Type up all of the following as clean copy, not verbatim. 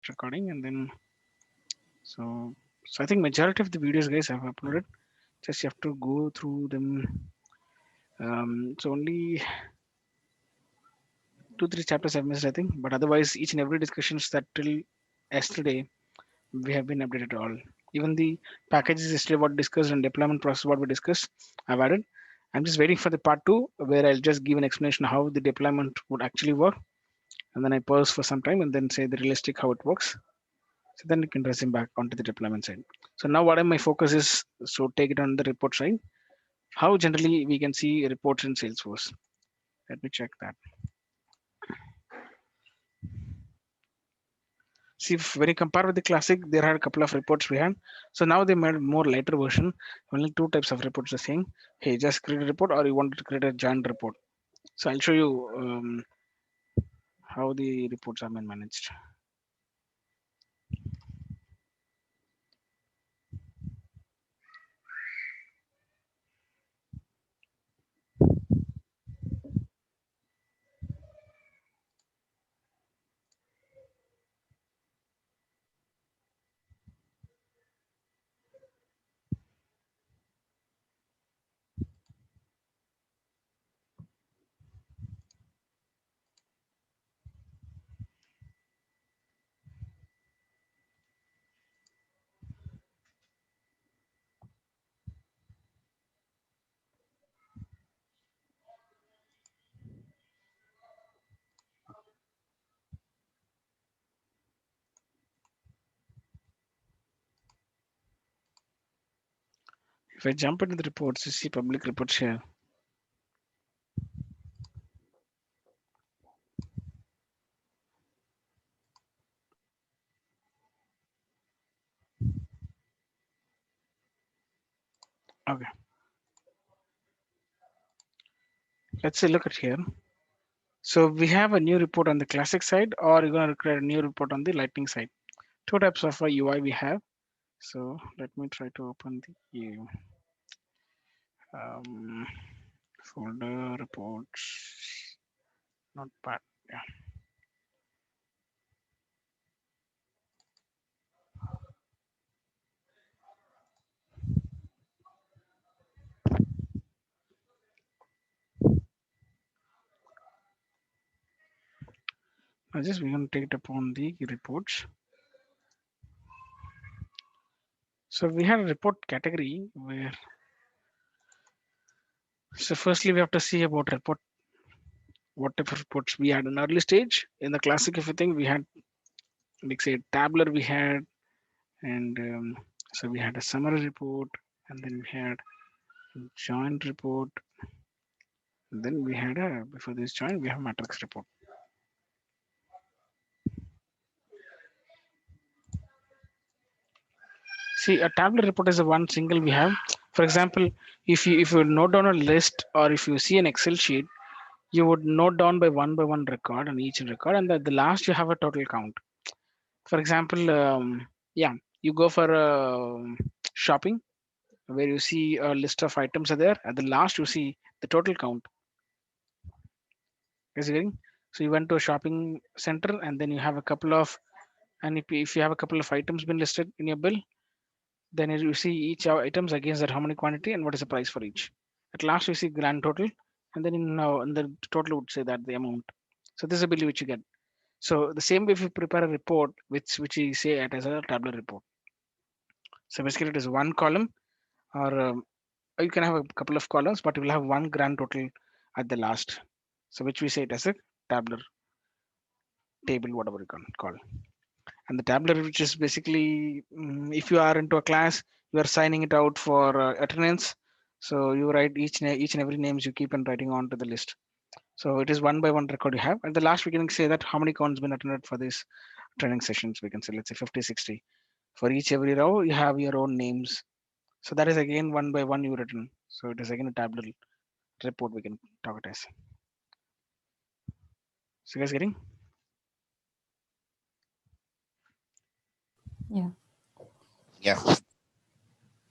recording, and then so I think majority of the videos, guys, I've uploaded. Just you have to go through them. So only 2-3 chapters I've missed, I think, but otherwise each and every discussions that till yesterday we have been updated all. Even the packages yesterday what discussed and deployment process what we discussed, I've added. I'm just waiting for the part 2 where I'll just give an explanation how the deployment would actually work, and then I pause for some time and then say the realistic how it works. So then you can resume back onto the deployment side. So now what my focus is, so take it on the report side. How generally we can see reports in Salesforce. Let me check that. See, if when you compare with the classic, there are a couple of reports we had. So now they made more lighter version. Only 2 types of reports are saying, hey, just create a report or you want to create a giant report. So I'll show you how the reports are being managed. If I jump into the reports, you see public reports here. Okay, let's say look at here. So we have a new report on the classic side, or you're going to create a new report on the lightning side. 2 types of UI we have. So let me try to open the um, folder reports. Not bad. Yeah. I just we're going to take it upon the reports. So we have a report category where. So firstly, we have to see about report. What type of reports we had in early stage. In the classic, if you think we had, like say, tabular we had, and so we had a summary report, and then we had joint report, and then we had a before this joint we have matrix report. See, a tabular report is the one single we have. For example, if you note down a list or if you see an Excel sheet, you would note down by one record on each record, and at the last you have a total count. For example, yeah, you go for shopping where you see a list of items are there. At the last, you see the total count. Is it getting? So you went to a shopping center and then you have a couple of, and if you have a couple of items been listed in your bill, then you see each items against that how many quantity and what is the price for each. At last, you see grand total, and then in the total would say that the amount. So this is a bill which you get. So the same way if you prepare a report, which you say it as a tabular report. So basically, it is one column, or you can have a couple of columns, but you will have one grand total at the last. So which we say it as a tabular table, whatever you can call. And the tabular, which is basically, if you are into a class, you are signing it out for attendance. So you write each and every names you keep on writing onto the list. So it is one by one record you have. At the last, we can say that how many counts been attended for these training sessions. We can say, let's say 50, 60. For each every row, you have your own names. So that is again one by one you written. So it is again a tabular report we can talk it as. So you guys getting? Yeah. Yeah.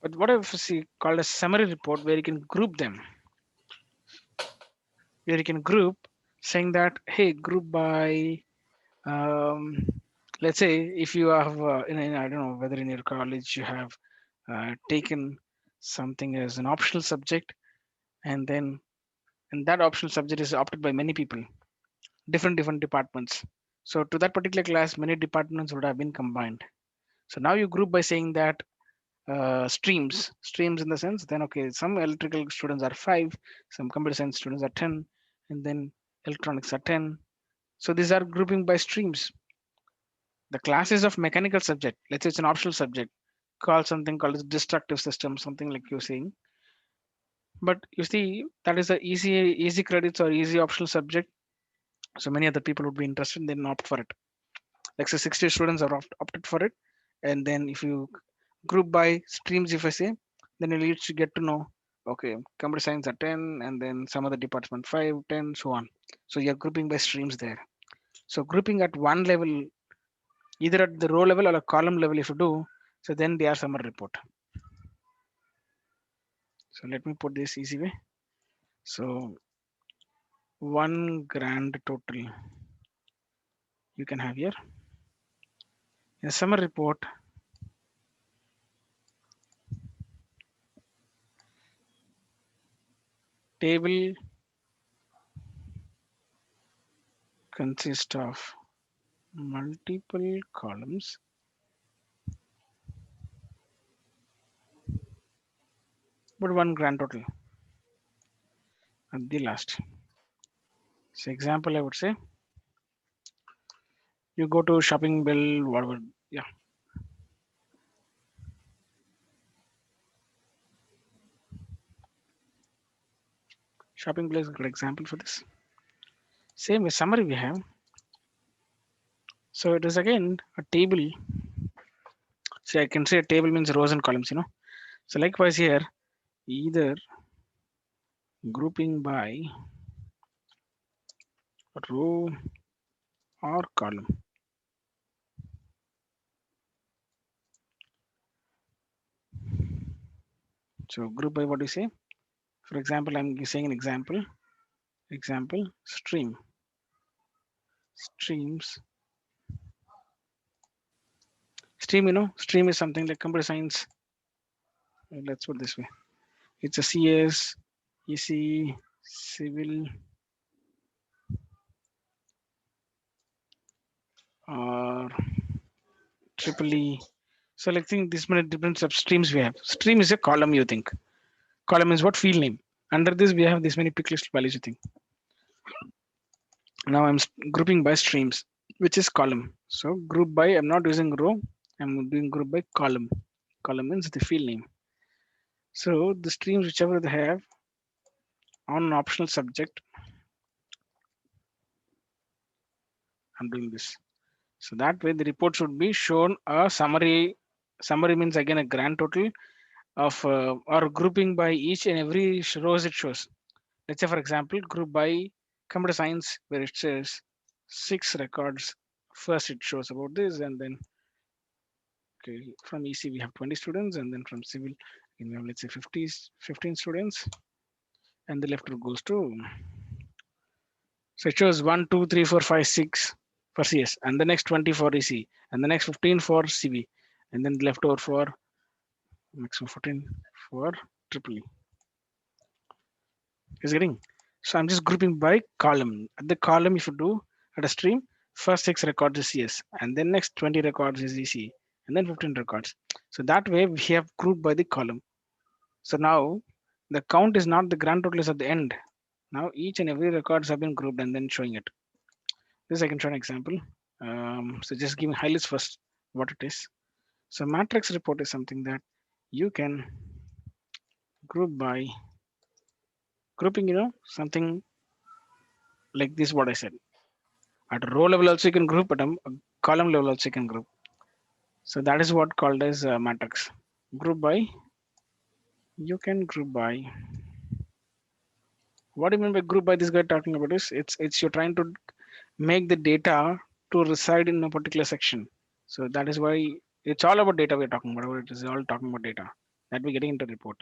But what if see called a summary report where you can group them? Where you can group saying that, hey, group by Let's say if you have I don't know whether in your college you have taken something as an optional subject, and then and that optional subject is opted by many people, different departments. So to that particular class, many departments would have been combined. So now you group by saying that streams in the sense, then okay, some electrical students are 5, some computer science students are 10, and then electronics are 10. So these are grouping by streams. The classes of mechanical subject, let's say it's an optional subject, call something called as destructive system, something like you're saying. But you see, that is a easy credits or easy optional subject. So many other people would be interested, then opt for it. Like say 60 students are opted for it. And then if you group by streams, if I say, then you'll each get to know, okay, computer science are 10, and then some other department 5, 10, so on. So you're grouping by streams there. So grouping at one level, either at the row level or a column level, if you do, so then they are summary report. So let me put this easy way. So one grand total you can have here. In a summary report, table consists of multiple columns, but one grand total at the last. So example, I would say you go to shopping bill, whatever, yeah. Shopping bill is a good example for this. Same as summary we have. So it is again a table. So I can say a table means rows and columns. So likewise here, either grouping by row or column. So group by what you say. For example, I'm saying an example. Example stream. Streams. Stream is something like computer science. Let's put this way. It's a CS, EC, civil, or triple E. So like think this many different substreams we have. Stream is a column you think. Column is what field name. Under this we have this many pick list values you think. Now I'm grouping by streams, which is column. So group by, I'm not using row, I'm doing group by column. Column means the field name. So the streams whichever they have on an optional subject, I'm doing this. So that way the report should be shown a summary. Summary means again a grand total of or grouping by each and every rows it shows. Let's say for example, group by computer science where it says 6 records. First it shows about this, and then okay, from EC we have 20 students, and then from civil we have let's say 15 students, and the left row goes to, so it shows 1, 2, 3, 4, 5, 6 for CS, and the next 20 for EC, and the next 15 for CV, and then left over for maximum 14 for triple E. Is getting? So I'm just grouping by column. At the column, if you do at a stream, first 6 records is CS, and then next 20 records is EC, and then 15 records. So that way we have grouped by the column. So now the count is not the grand total is at the end. Now each and every records have been grouped and then showing it. This I can show an example. So just give me highlights first what it is. So matrix report is something that you can group by grouping, something like this, what I said. At row level also you can group, at a column level also you can group. So that is what called as matrix. Group by, you can group by. What do you mean by group by? This guy talking about is it's you're trying to make the data to reside in a particular section. So that is why it's all about data we're talking about. It is all talking about data that we're getting into report.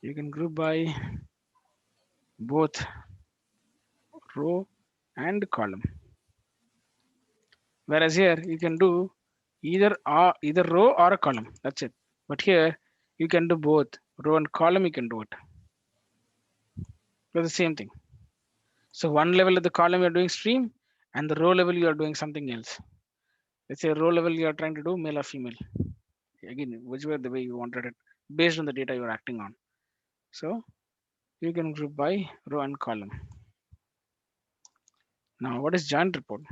You can group by both row and column. Whereas here you can do either row or a column. That's it. But here you can do both row and column. You can do it for the same thing. So one level of the column you're doing stream, and the row level you are doing something else. Let's say row level you are trying to do male or female. Again, whichever the way you wanted it, based on the data you're acting on. So you can group by row and column. Now, what is joint report?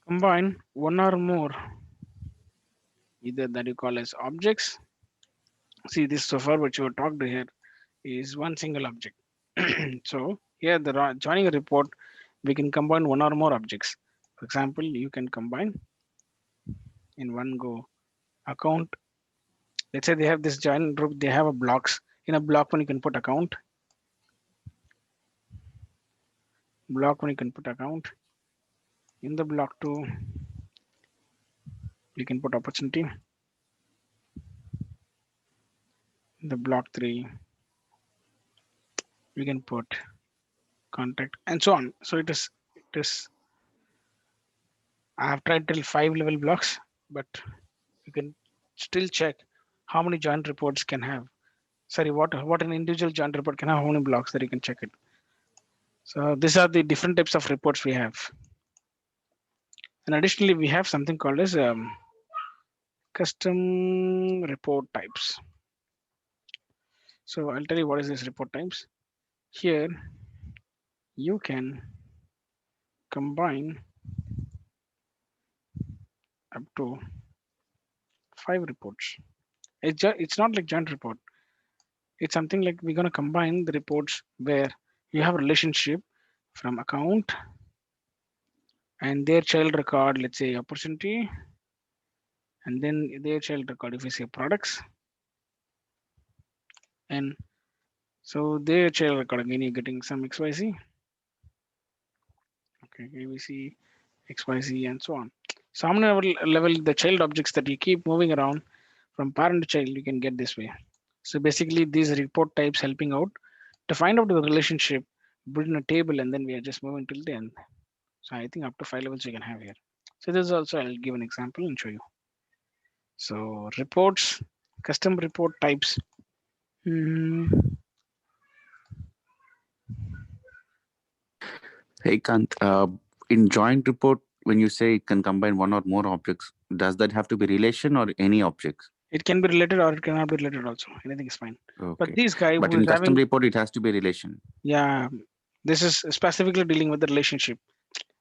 Combine one or more, either that you call as objects. See, this so far what you have talked here is one single object. So here joining a report, we can combine one or more objects. For example, you can combine in one go account. Let's say they have this join group, they have a blocks. In a block one you can put account, block one you can put account. In the block two you can put opportunity. In the block three you can put contact and so on. So it is I have tried till 5 level blocks, but you can still check how many joint reports can have. Sorry, what an individual joint report can have, how many blocks that you can check it. So these are the different types of reports we have. And additionally, we have something called as custom report types. So I'll tell you what is this report types. Here you can combine up to 5 reports. It's not like joint report. It's something like we're gonna combine the reports where you have a relationship from account and their child record, let's say opportunity, and then their child record if we say products, and so their child record again you're getting some XYZ, okay, ABC, XYZ, and so on. So how many level the child objects that you keep moving around from parent to child you can get this way. So basically these report types helping out to find out the relationship, build in a table, and then we are just moving till the end. So I think up to 5 levels you can have here. So this is also I'll give an example and show you. So reports, custom report types. Hmm. Hey, Kant, in joint report, when you say it can combine one or more objects, does that have to be relation or any objects? It can be related or it cannot be related also. Anything is fine. But Okay. this guy But who in is custom having, report, it has to be relation. yeah, this is specifically dealing with the relationship,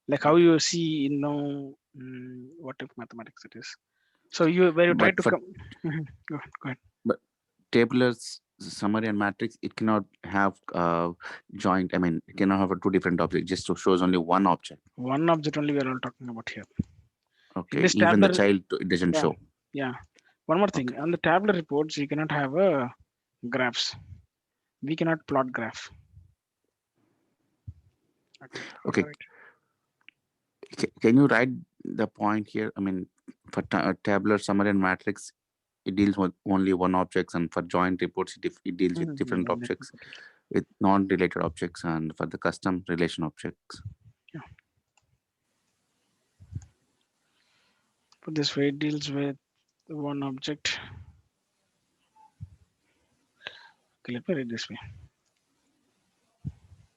like how Okay. you see, what if mathematics it is. So you where you try But to for come. Mhm. Go ahead. but tabular summary and matrix, it cannot have joint. I mean, it cannot have two different objects. Just to shows only one object. One object only we are all talking about here. In Okay. this Even the tabular, child it doesn't yeah, show. yeah. One more thing, Okay. on the tabular reports, you cannot have a graphs. We cannot plot graph. Okay, how to Okay. write? Can you write the point here? I mean, for tabular summary and matrix, it deals with only one objects, and for joint reports, it deals with Mhm. different Let me objects, put it. with non-related objects, and for the custom relation objects. Yeah, put this way. It deals with one object. Okay, let me read this way.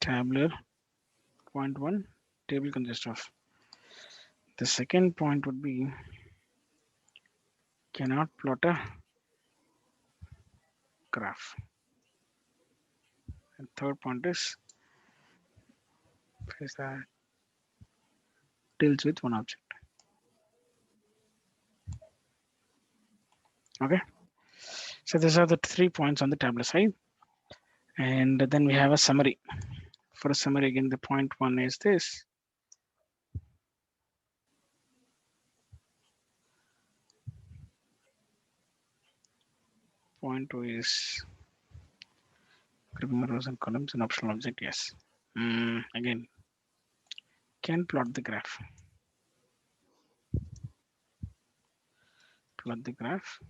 Tabular point one table consists of. The second point would be cannot plot a graph. And third point is that deals with one object. Okay. So these are the 3 points on the tabular side. And then we have a summary. For a summary, again, the point one is this. Point two is grouping rows and columns and optional object. Yes. Again, can plot the graph. Plot the graph.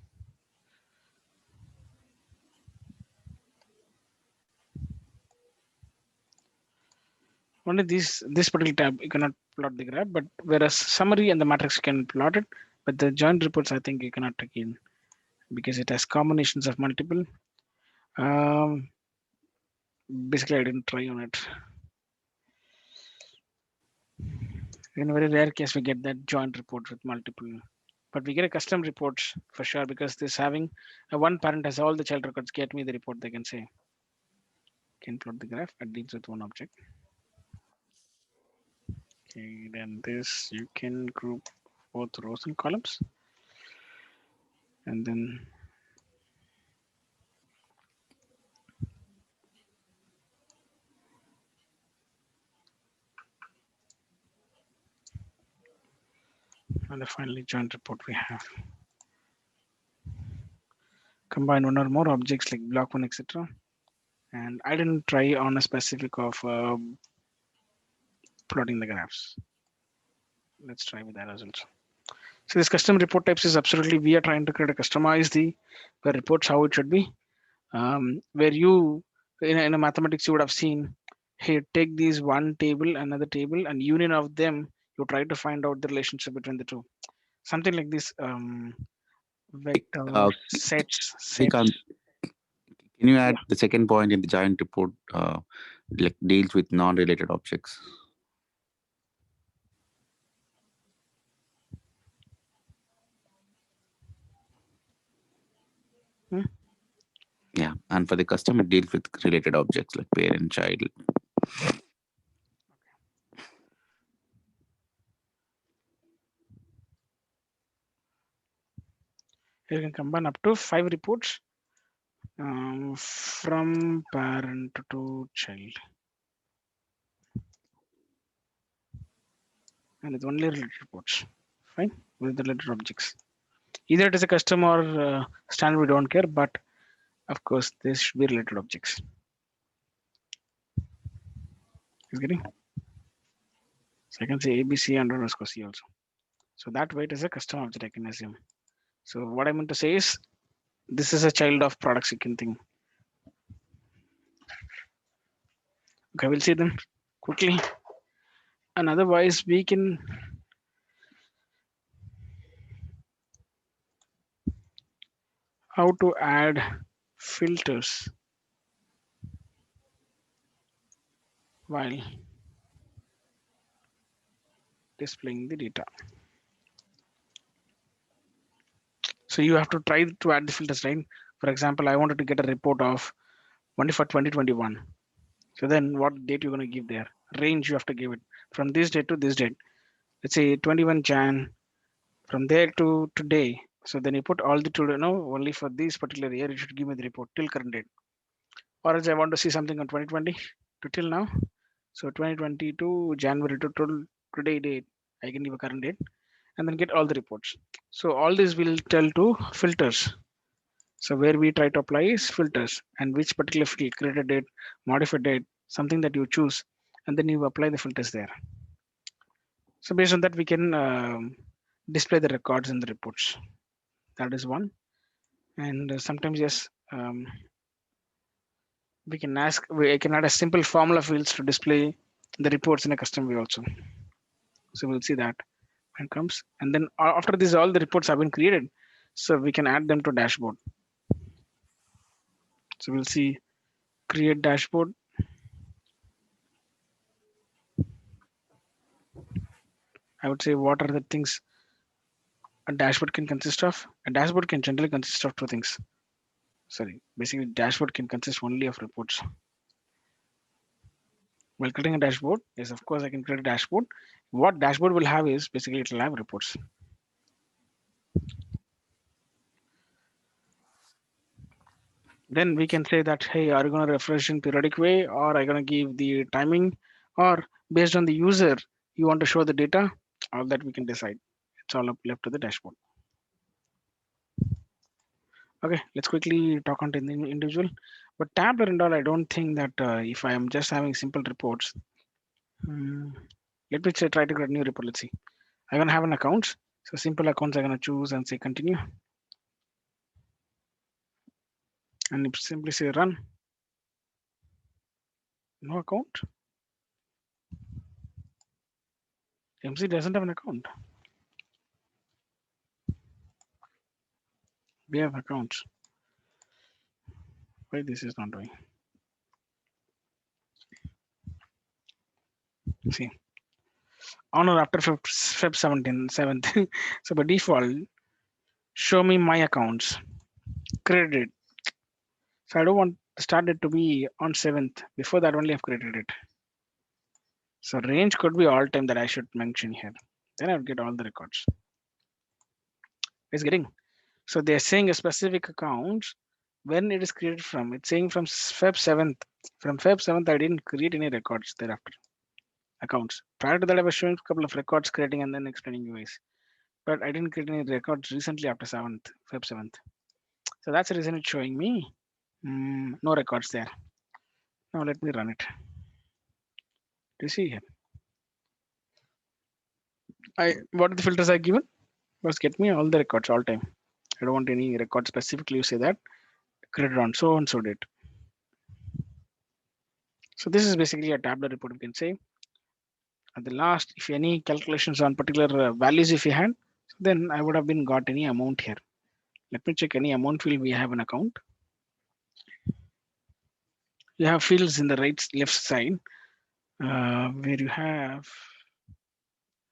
Only this particular tab you cannot plot the graph, but whereas summary and the matrix you can plot it, but the joint reports I think you cannot take in because it has combinations of multiple. Um, Basically, I didn't try on it. In a very rare case, we get that joint report with multiple, but we get a custom reports for sure because this having a one parent has all the child records. Get me the report. They can say can plot the graph. It deals with one object. Okay, then this you can group both rows and columns, and then and the finally joint report we have combine one or more objects like block one, etc. And I didn't try on a specific of plotting the graphs. Let's try with that as well. So this custom report types is absolutely we are trying to create a customize the reports how it should be. Where you in a mathematics you would have seen, hey, take these one table, another table, and union of them. You try to find out the relationship between the two. Something like this. Vector Uh, sets. Srikanth, can you Yeah. add the second point in the giant report, like deals with non-related objects? Hmm. Yeah, and for the custom, it deals with related objects like parent, child. You can combine up to 5 reports from parent to child, and it's only related reports. Fine with the related objects. Either it is a custom or standard, we don't care. But of course, this should be related objects. Is getting? So I can say ABC underscore C also. So that way it is a custom object I can assume. So what I meant to say is this is a child of products you can think. Okay, we'll see them quickly. And otherwise we can how to add filters while displaying the data. So you have to try to add the filters, right? For example, I wanted to get a report of only for 2021. So then what date you're going to give there? Range you have to give it from this date to this date. Let's say 21 Jan from there to today. So then you put all the to only for this particular year you should give me the report till current date. Or else I want to see something on 2020 to till now. So 2022 January to till today date, I can give a current date and then get all the reports. So all this will tell to filters. So where we try to apply is filters and which particular field, created date, modified date, something that you choose, and then you apply the filters there. So based on that, we can display the records in the reports. That is one. And sometimes yes, we can ask. I can add a simple formula fields to display the reports in a custom way also. So we'll see that when it comes. And then after this, all the reports have been created. So we can add them to dashboard. So we'll see create dashboard. I would say what are the things a dashboard can consist of? A dashboard can generally consist of two things. Sorry, basically dashboard can consist only of reports. While creating a dashboard, yes, of course I can create a dashboard. What dashboard will have is basically it will have reports. Then we can say that, hey, are you going to refresh in periodic way, or are you going to give the timing, or based on the user, you want to show the data? All that we can decide. It's all up left to the dashboard. Okay, let's quickly talk on to the individual. But Tableau and all, I don't think that if I am just having simple reports, let me try to create a new report. Let's see. I'm gonna have an account. So simple accounts I'm gonna choose and say continue. And simply say run. No account. MC doesn't have an account. We have accounts. Why this is not doing? See, on or after Feb 17, 7th. So by default, show me my accounts. Credit. So I don't want the start date to be on 7th. Before that only I've created it. So range could be all time that I should mention here. Then I'll get all the records. It's getting. So they're saying a specific account when it is created from. It's saying from Feb 7th. From Feb 7th, I didn't create any records thereafter. Accounts. Prior to that, I was showing a couple of records creating and then explaining you guys. But I didn't create any records recently after 7th, Feb 7th. So that's the reason it's showing me no records there. Now let me run it. Do you see here? What are the filters I given? First get me all the records all time. I don't want any record specifically. You say that created on so and so date. So this is basically a tabular report. We can say at the last, if any calculations on particular values, if you had, then I would have been got any amount here. Let me check any amount field we have an account. You have fields in the left side where you have.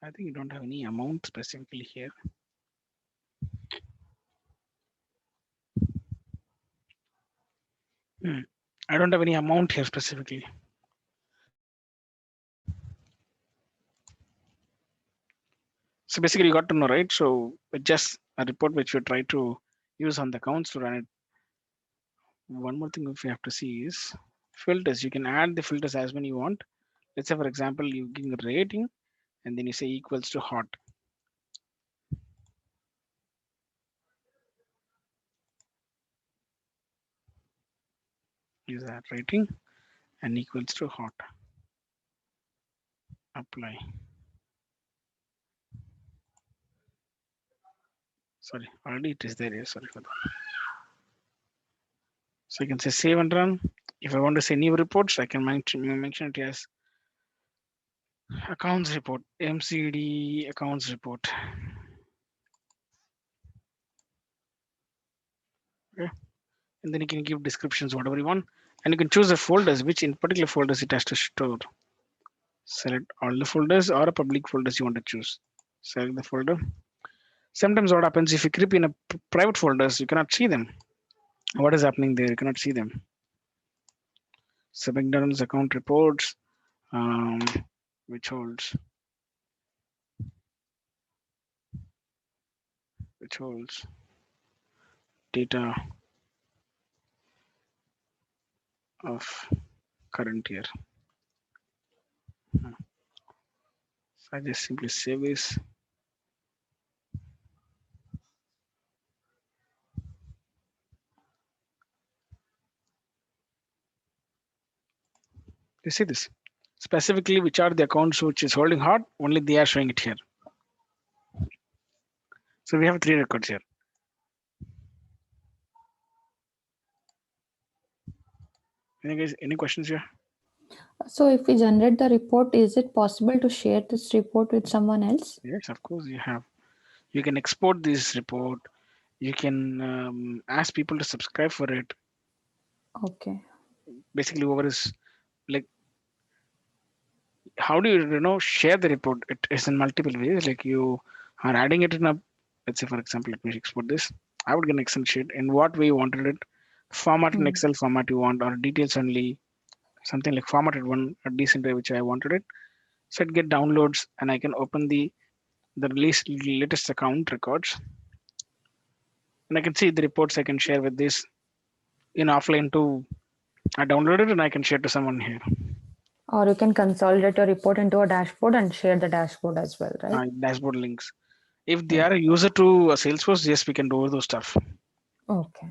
I think you don't have any amount specifically here. I don't have any amount here specifically. So basically you got to know, right? So it's just a report which you try to use on the accounts to run it. One more thing if you have to see is filters. You can add the filters as many you want. Let's say for example, you give a rating and then you say equals to hot. Use that rating and equals to hot. Apply. Sorry, already it is there. Yeah, sorry for that. So you can say save and run. If I want to say new reports, I can mention it as accounts report, MCD accounts report. Okay. And then you can give descriptions, whatever you want. And you can choose the folders, which in particular folders it has to store. Select all the folders or a public folders you want to choose. Select the folder. Sometimes what happens if you creep in a private folders, you cannot see them. What is happening there? You cannot see them. So McDonald's account reports, which holds data of current year. So I just simply save this. You see this? Specifically, which are the accounts which is holding hot, only they are showing it here. So we have 3 records here. Any questions here? So if we generate the report, is it possible to share this report with someone else? Yes, of course you have. You can export this report. You can ask people to subscribe for it. Okay. Basically, whoever is like, how do you share the report? It is in multiple ways. Like you are adding it in a, let's say for example, let me export this. I would get an Excel sheet. In what way you wanted it? Format in Excel format you want, or details only, something like formatted one, a decent way which I wanted it. So it get downloads and I can open the latest account records. And I can see the reports I can share with this in offline too. I downloaded it and I can share to someone here. Or you can consolidate your report into a dashboard and share the dashboard as well, right? Dashboard links. If they are a user to a Salesforce, yes, we can do all those stuff. Okay.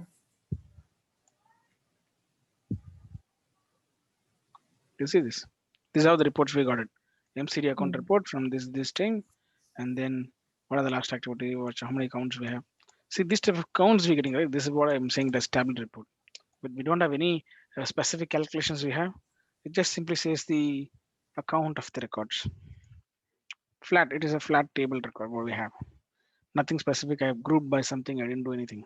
You see this? These are the reports we got it. MCD account report from this thing, and then what are the last activity? Watch how many accounts we have. See this type of accounts we're getting, right? This is what I'm saying, the tablet report. But we don't have any specific calculations we have. It just simply says the account of the records. Flat. It is a flat table record what we have. Nothing specific. I have grouped by something. I didn't do anything.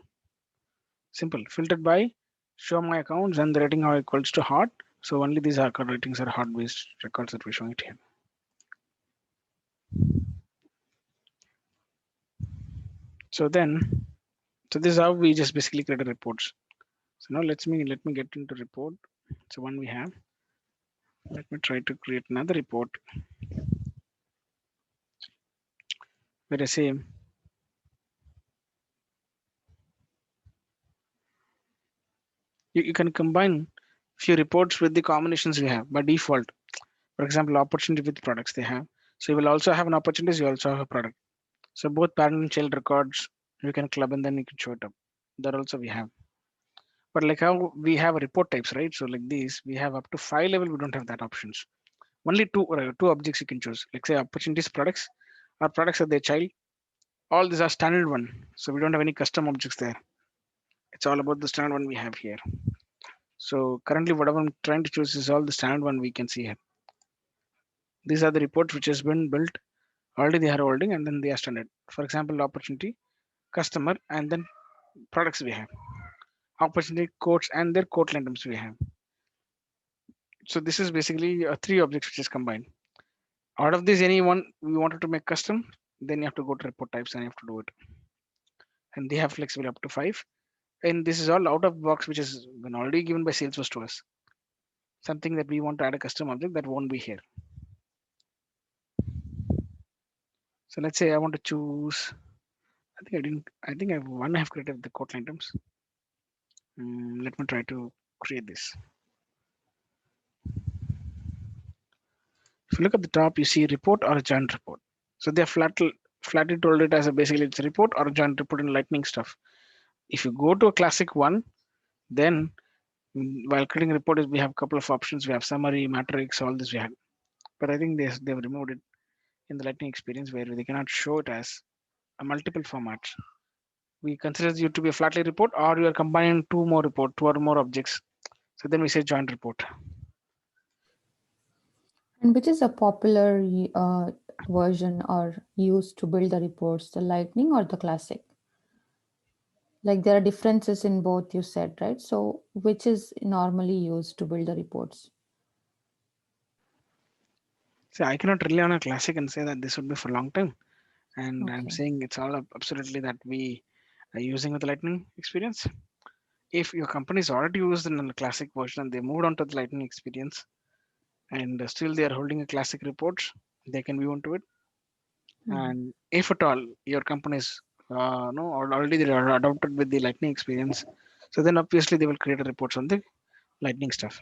Simple. Filtered by show my accounts and the rating are equals to hot. So only these account ratings are hot based records that we're showing it here. So this is how we just basically create reports. So now let me get into report. So one we have. Let me try to create another report where I say you can combine few reports with the combinations we have by default. For example, opportunity with products they have. So you will also have an opportunities, you also have a product. So both parent and child records you can club and then you can show it up. That also we have. But like how we have report types, right? So like these, we have up to 5 level, we don't have that options. Only two objects you can choose. Like say opportunities products or products are their child. All these are standard one. So we don't have any custom objects there. It's all about the standard one we have here. So currently whatever I'm trying to choose is all the standard one we can see here. These are the reports which has been built already they are holding and then they are standard. For example, opportunity, customer, and then products we have. Opportunity codes and their code items we have. So this is basically three objects which is combined. Out of this, any one we wanted to make custom, then you have to go to report types and you have to do it. And they have flexible up to 5. And this is all out of box, which has been already given by Salesforce to us. Something that we want to add a custom object that won't be here. So let's say I want to choose. I think I have created the code items. Let me try to create this. If you look at the top, you see report or a joint report. So they are flatly told it as a basically it's a report or a joint report in Lightning stuff. If you go to a classic one, then while creating a report, we have a couple of options. We have summary, matrix, all this we have. But I think they've removed it in the Lightning experience where they cannot show it as a multiple formats. We consider you to be a flatly report or you are combining two or more objects. So then we say joint report. And which is a popular version or used to build the reports, the Lightning or the Classic? Like there are differences in both, you said, right? So which is normally used to build the reports? So I cannot rely on a classic and say that this would be for a long time. And I'm Okay. saying it's all absolutely that we are using with the Lightning experience. If your company is already used in a classic version and they moved on to the Lightning experience and still they are holding a classic reports, they can view into it. And if at all your company is no already they are adopted with the Lightning experience, so then obviously they will create a reports on the Lightning stuff.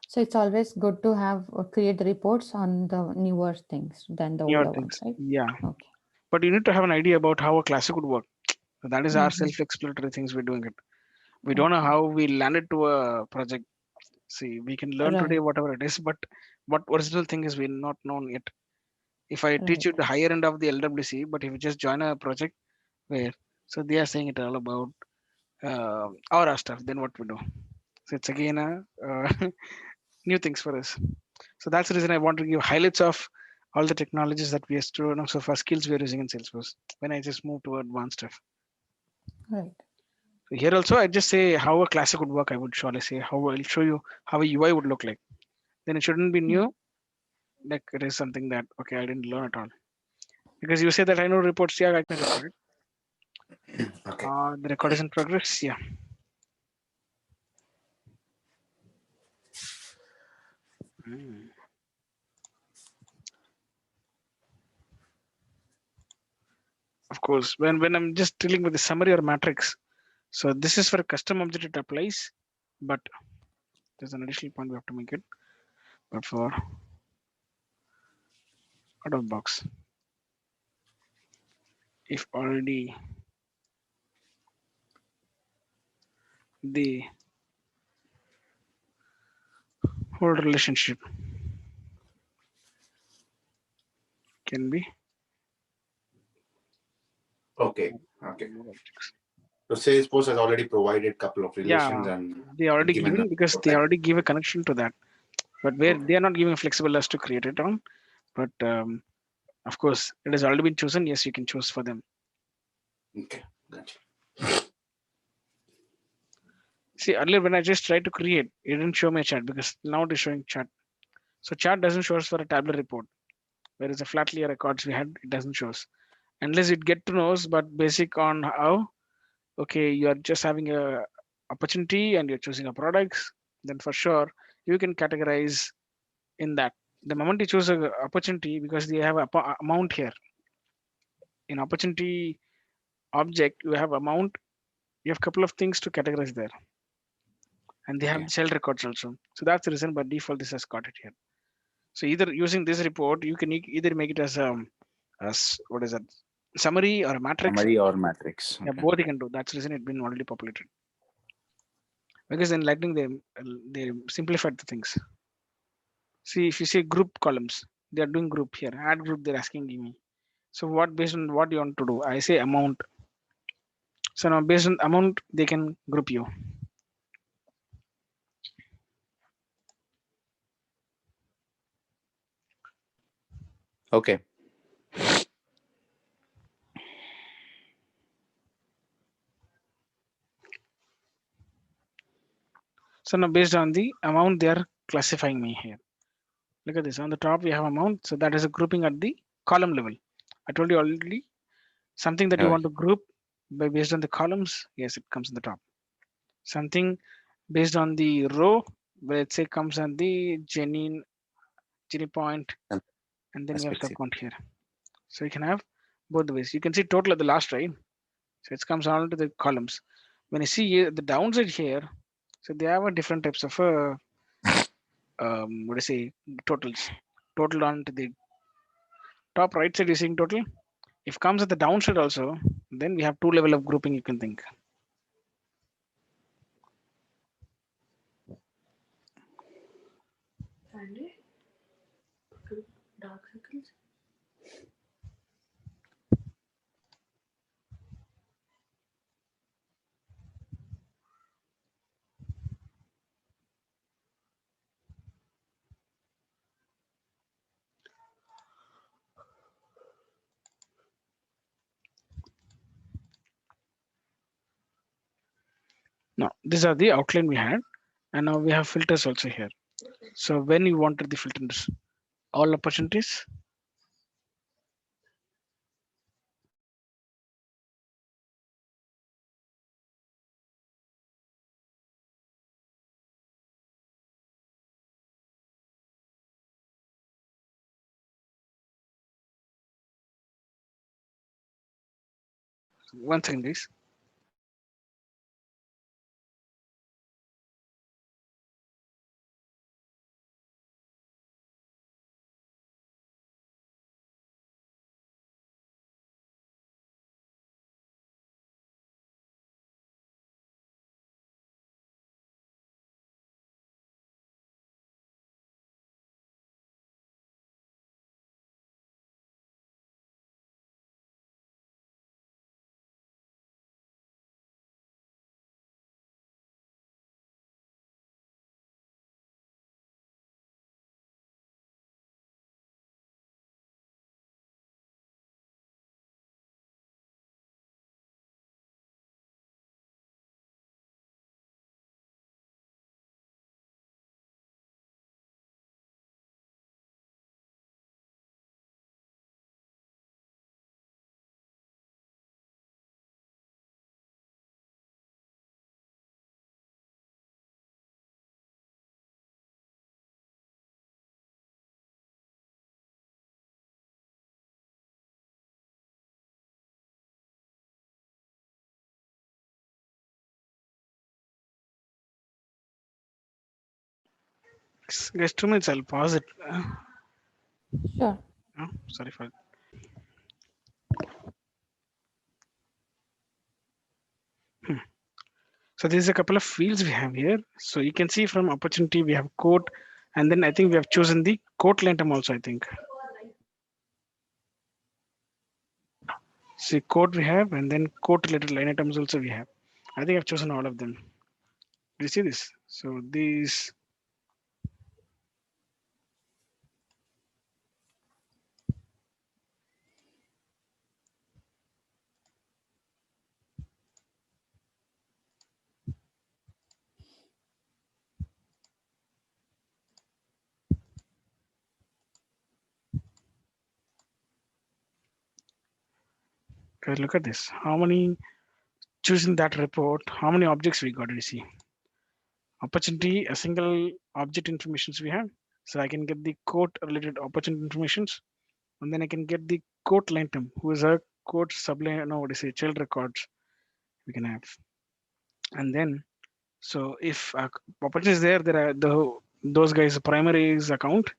So it's always good to have create the reports on the newer things than the Newer older ones, things, right? yeah. Okay. But you need to have an idea about how a classic would work. So that is our Mm-hmm. self-explanatory things we're doing it. We don't know Okay. how we landed to a project. See, we can learn today Right. whatever it is, but what original thing is we not known yet. If I teach Right. you the higher end of the LWC, but if you just join a project where so they are saying it all about our stuff, then what we do. So it's again a new things for us. So that's the reason I want to give highlights of all the technologies that we are students so far skills we are using in Salesforce. When I just move to advanced stuff. Right. So here also I just say how a classic would work. I would surely say how I'll show you how a UI would look like. Then it shouldn't be Mm. new. Like it is something that okay I didn't learn at all. Because you say that I know reports, yeah, I can record it. Okay. The record is in progress, yeah. Mm. Of course, when I'm just dealing with the summary or matrix, so this is for a custom object it applies, but there's an additional point we have to make it. But for out of box, if already the whole relationship can be Okay. Okay. more objects. So Salesforce has already provided couple of relations Yeah, and they already given a given because they type. already give a connection to that. But where Okay. they are not giving flexible as to create it on, but Of course, it has already been chosen. Yes, you can choose for them. Okay, gotcha. See, earlier when I just tried to create, it didn't show me a chart because now it is showing chart. So chart doesn't show us for a tabular report. Whereas a flat layer records we had, it doesn't show us. Unless it get to know us, but basic on how, okay, you are just having a opportunity and you're choosing a products, then for sure you can categorize in that. The moment you choose a opportunity, because they have a amount here. In opportunity object, you have amount, you have couple of things to categorize there. And they have Okay. the cell records also. So that's the reason by default this has got it here. So either using this report, you can either make it as what is that, summary or a matrix. Summary or matrix. Yeah, Okay. both you can do. That's the reason it's been already populated. Because in Lightning they simplified the things. See, if you see group columns, they are doing group here. Add group, they're asking me. So what based on what you want to do? I say amount. So now based on amount, they can group you. Okay. So now based on the amount, they are classifying me here. Look at this. On the top, we have amount. So that is a grouping at the column level. I told you already something that you All want right. to group by based on the columns. Yes, it comes in the top. Something based on the row, where it say comes on the Jenny point, And and then we have aspects it. subcount here. So you can have both the ways. You can see total at the last, right? So it comes on to the columns. When you see here, the downside here, so they have a different types of what do you say, totals. Total on to the top right side, you're seeing total. If comes at the downside also, then we have two level of grouping you can think. Dark circles. Now these are the outline we had, and now we have filters also here. So when you wanted the filters, all opportunities. One second, guys. Guys, 2 minutes. I'll pause it. Sure. Oh, sorry for. Hmm. So there's a couple of fields we have here. So you can see from opportunity we have quote, and then I think we have chosen the quote line item also. I think. See quote we have, and then quote related line items also we have. I think I've chosen all of them. You see this? So these. Guys, look at this. How many choosing that report? How many objects we got? You see, opportunity, a single object informations we have. So I can get the quote related opportunity informations, and then I can get the quote line term, who is a quote subline. No, what is it? Child records we can have, and then so if opportunity is there, there are those guys primary is account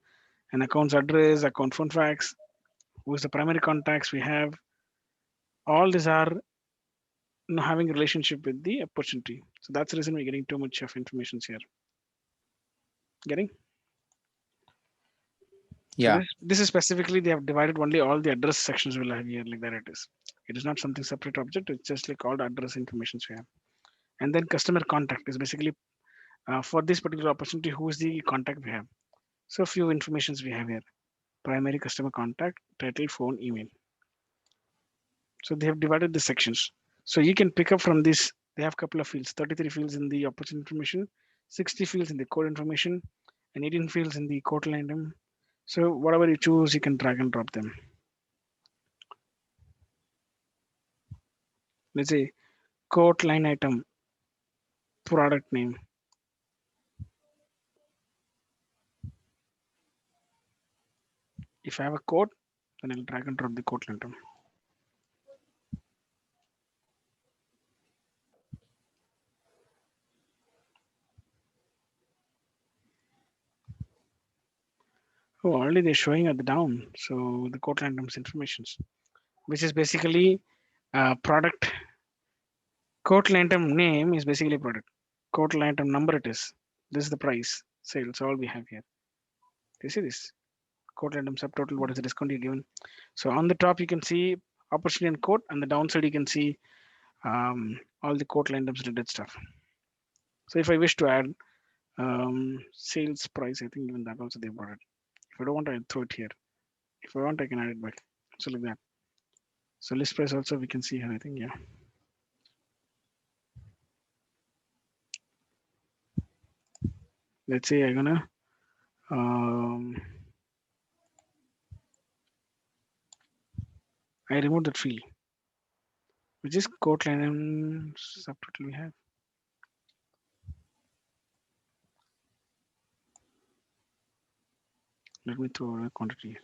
and accounts address, account phone fax, who is the primary contacts we have. All these are having a relationship with the opportunity. So that's the reason we're getting too much of information here. Getting? So Yeah. this is specifically they have divided only all the address sections will have here like that it is. It is not something separate object. It's just like all the address informations we have. And then customer contact is basically for this particular opportunity who is the contact we have. So a few informations we have here. Primary customer contact, title, phone, email. So they have divided the sections. So you can pick up from this. They have a couple of fields, 33 fields in the opportunity information, 60 fields in the code information, and 18 fields in the code line item. So whatever you choose, you can drag and drop them. Let's say code line item, product name. If I have a code, then I'll drag and drop the code line item. Oh, already they're showing at the down. So the code line items informations, which is basically product. Code line item name is basically product. Code line item number it is. This is the price, sales, all we have here. Do you see this? Code line item subtotal, what is the discount you're given? So on the top, you can see opportunity and code, and the downside, you can see all the code line items related stuff. So if I wish to add sales price, I think even that also they brought it. If I don't want, I'll throw it here. If I want, I can add it back. So like that. So list price also we can see here, I think, yeah. Let's say I'm gonna I remove that field, which is code line and subtotal we have. Let me throw a quantity here.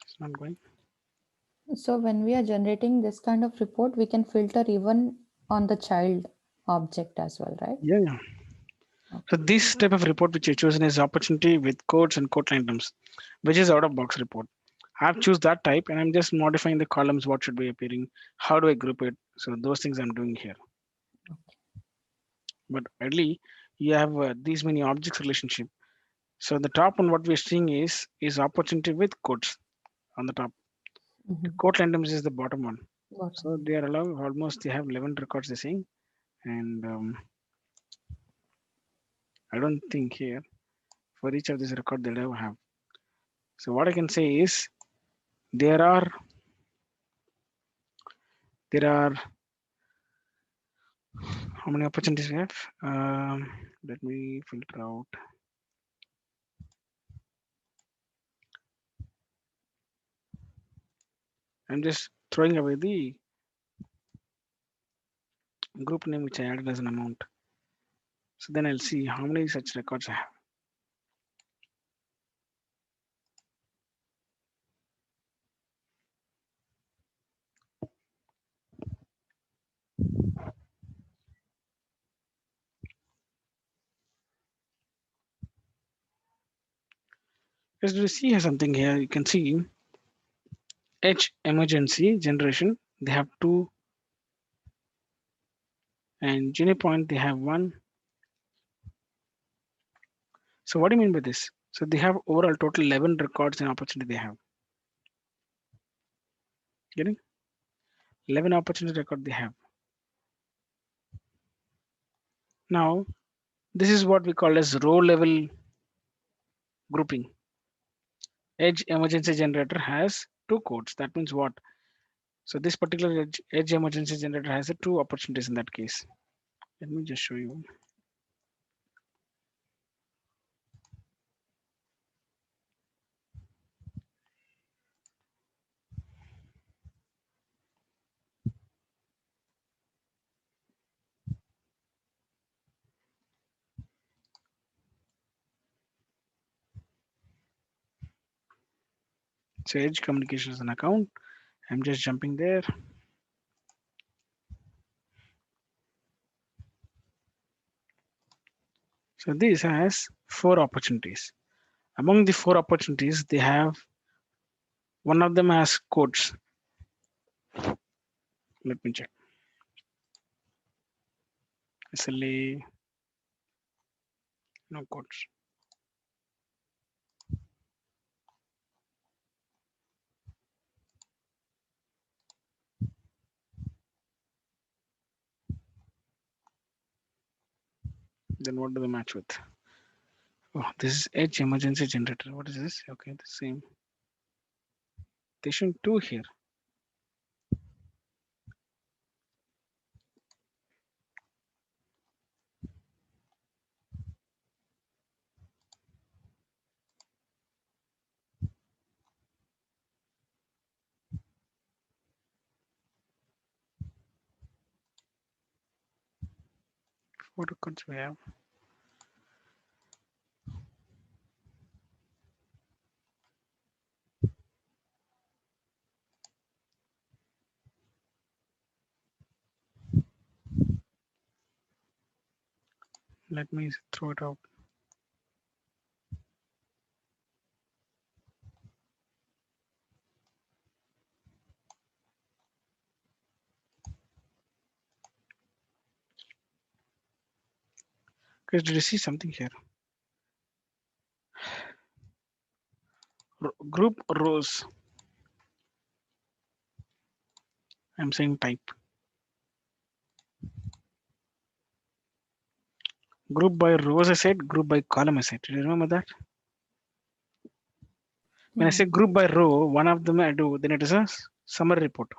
It's not going. So when we are generating this kind of report, we can filter even on the child object as well, right? Yeah, yeah. So this type of report which you're choosing is opportunity with codes and code line items, which is out of box report. I've choose that type and I'm just modifying the columns, what should be appearing, how do I group it. So those things I'm doing here. But ideally, you have these many objects relationship. So the top one, what we're seeing is opportunity with codes on the top. Mhm. Code line items is the bottom one. So Bottom. they are allowed almost they have 11 records they're saying. And I don't think here for each of these record they don't have. So what I can say is there are there are how many opportunities we have. Let me filter out. I'm just throwing away the group name which I added as an amount. So then I'll see how many such records I have. As you see here something here, you can see H emergency generation. They have two, and Point they have one. So what do you mean by this? So they have overall total 11 records and opportunity they have. Getting 11 opportunity record they have. Now this is what we call as row level grouping. Edge emergency generator has two codes. That means what? So this particular edge emergency generator has a two opportunities in that case. Let me just show you. So Edge Communications an account. I'm just jumping there. So this has 4 opportunities. Among the 4 opportunities, they have one of them has codes. Let me check. SLA, no codes. Then what do they match with? Oh, this is Edge Emergency Generator. What is this? Okay, the same. They should 2 here. What codes we have? Let me throw it out. Because did you see something here? Group rows. I'm saying type. Group by rows I said, group by column I said. Do you remember that? When I Yeah. say group by row, one of them I do, then it is a summary report.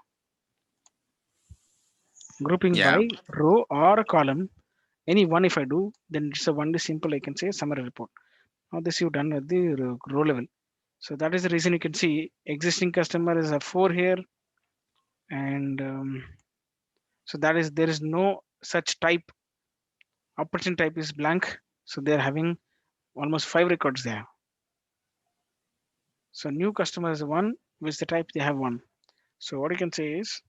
Grouping Yeah. by row or a column, any one if I do, then it's a one simple I can say summary report. Now this you've done at the row level. So that is the reason you can see existing customer is a 4 here, and so that is there is no such type. Opportunity type is blank, so they're having almost 5 records there. So new customer is 1, which the type they have 1. So what you can say is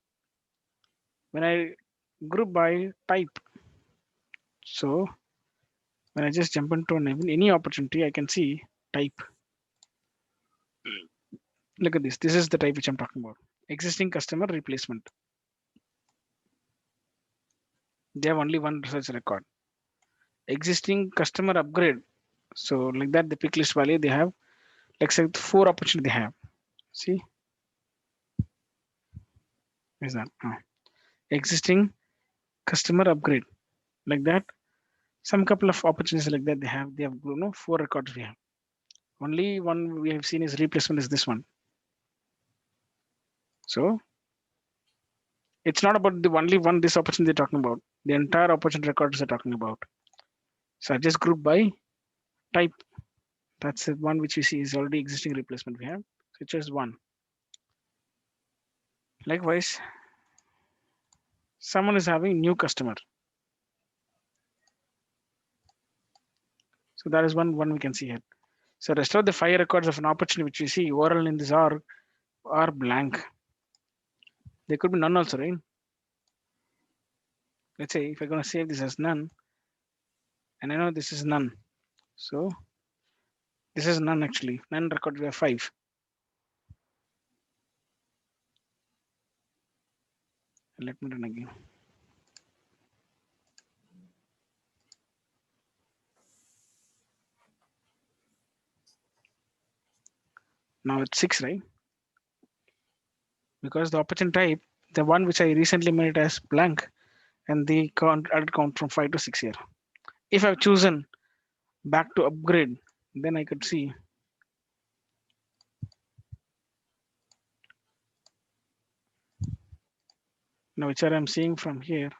when I group by type, so when I just jump into any opportunity, I can see type. Look at this. This is the type which I'm talking about. Existing customer replacement. They have only one research record. Existing customer upgrade. So like that, the pick list value they have, like say 4 opportunity they have. See, is that existing customer upgrade like that. Some couple of opportunities like that they have. They have 4 records we have. Only one we have seen is replacement is this one. So it's not about the only one this opportunity they're talking about. The entire opportunity records they're talking about. So I just group by type. That's the one which we see is already existing replacement we have. So it's just one. Likewise, someone is having new customer. So that is one we can see here. So rest of the 5 records of an opportunity which we see overall in this are blank. There could be none also, right? Let's say if I'm going to save this as none, and I know this is none. So this is none actually. None record we have 5. Let me run again. Now it's 6, right? Because the opportunity type, the one which I recently made it as blank, and the added count from 5 to 6 here. If I've chosen back to upgrade, then I could see now which are I'm seeing from here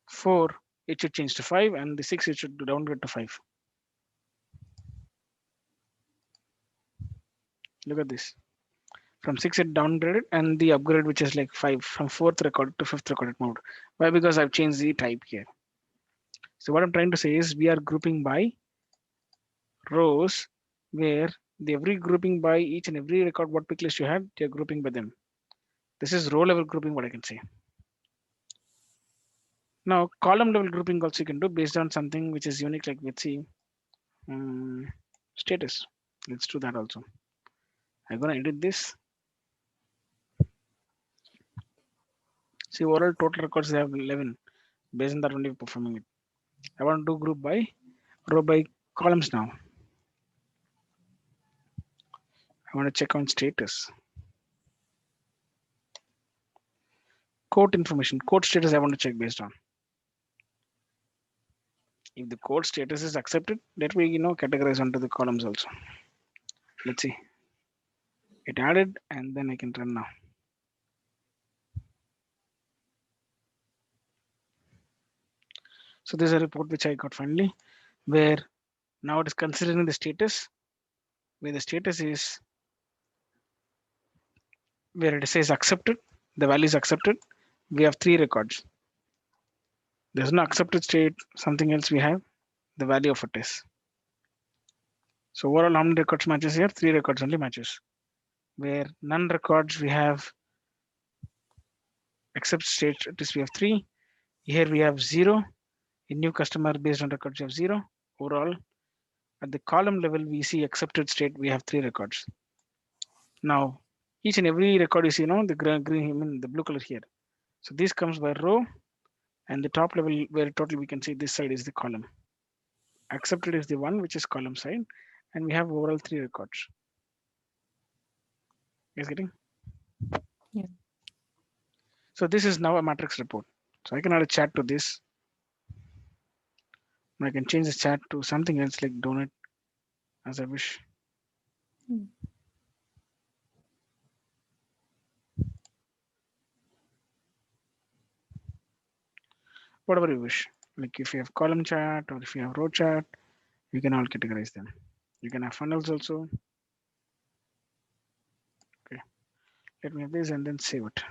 4, it should change to 5, and the 6 it should downgrade to 5. Look at this. From 6 it downgraded, and the upgrade which is like 5 from 4th record to 5th recorded mode. Why? Because I've changed the type here. So what I'm trying to say is we are grouping by rows where The every grouping by each and every record what pick list you had, you're grouping by them. This is row level grouping, what I can say. Now column level grouping also you can do based on something which is unique, like let's see status. Let's do that also. I'm gonna edit this. See, overall total records they have 11. Based on that only performing it. I want to do group by row by columns now. I want to check on status. Quote information, quote status I want to check based on. If the quote status is accepted, let me categorize onto the columns also. Let's see. It added and then I can run now. So this is a report which I got finally, where now it is considering the status, where the status is where it says accepted, the value is accepted. We have 3 records. There's no accepted state, something else we have, the value of it is. So overall how many records matches here? 3 records only matches. Where none records we have except state we have 3. Here we have 0. In new customer based on records we have 0. Overall at the column level we see accepted state we have 3 records. Now each and every record is the green, the blue color here. So this comes by row, and the top level where total we can see this side is the column. Accepted is the one which is column side, and we have overall 3 records. Is getting? Yeah. So this is now a matrix report. So I can add a chat to this. I can change the chat to something else like donut as I wish. Whatever you wish. Like if you have column chat or if you have row chat, you can all categorize them. You can have funnels also. Okay. Let me have this and then save it.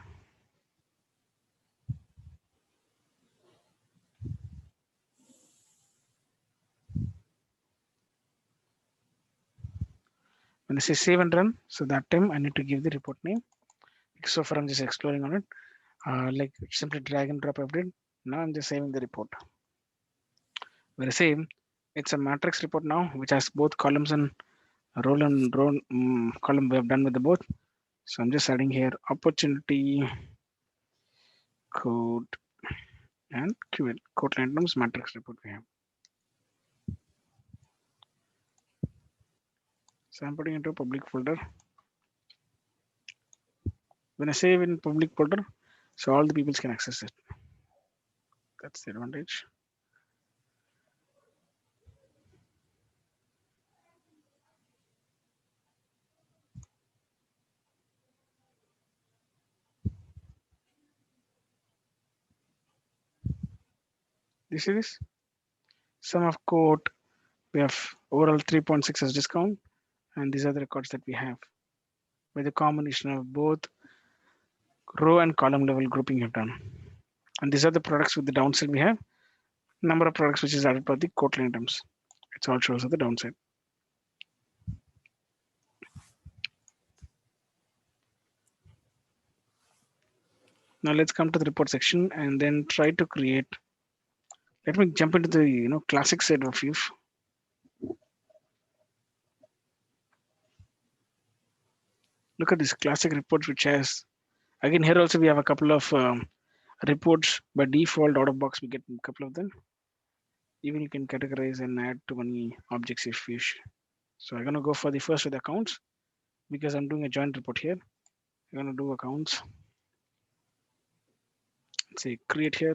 When I say save and run, so that time I need to give the report name. So far I'm just exploring on it. Like simply drag and drop update. Now I'm just saving the report. When I say it's a matrix report now, which has both columns and row column we have done with the both. So I'm just adding here opportunity code and QL code randoms matrix report we have. So I'm putting into a public folder. When I save in public folder, so all the people can access it. That's the advantage. This is sum of quote. We have overall 3.6 as discount, and these are the records that we have with a combination of both row and column level grouping you've done. And these are the products with the downside we have. Number of products which is added by the quote items. It all shows at the downside. Now let's come to the report section and then try to create. Let me jump into the classic side of view. Look at this classic reports which has, again here also we have a couple of reports by default out of box we get a couple of them. Even you can categorize and add too many objects if you wish. So I'm gonna go for the first with accounts because I'm doing a joint report here. I'm gonna do accounts. Let's say create here.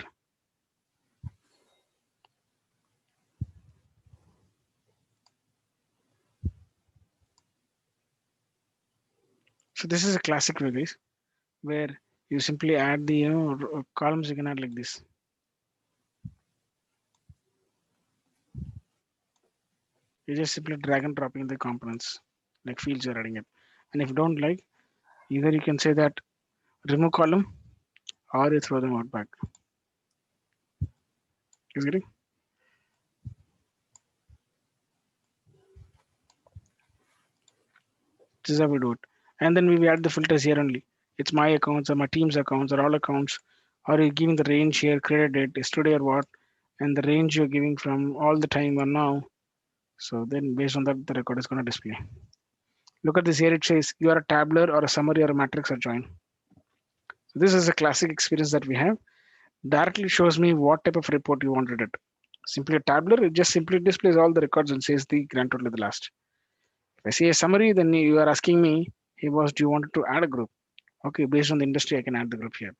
So this is a classic way, guys, where you simply add the columns. You can add like this. You just simply drag and dropping the components like fields you're adding it. And if you don't like, either you can say that remove column or you throw them out back. Is getting? This is how we do it. And then we add the filters here only. It's my accounts or my team's accounts or all accounts. Or you're giving the range here, credit date, yesterday or what, and the range you're giving from all the time or now. So then based on that, the record is going to display. Look at this here. It says you are a tabular or a summary or a matrix or join. So this is a classic experience that we have. Directly shows me what type of report you wanted it. Simply a tabular, it just simply displays all the records and says the grand total at the last. If I see a summary, then you are asking me, hey boss, do you want to add a group? Okay, based on the industry, I can add the group here.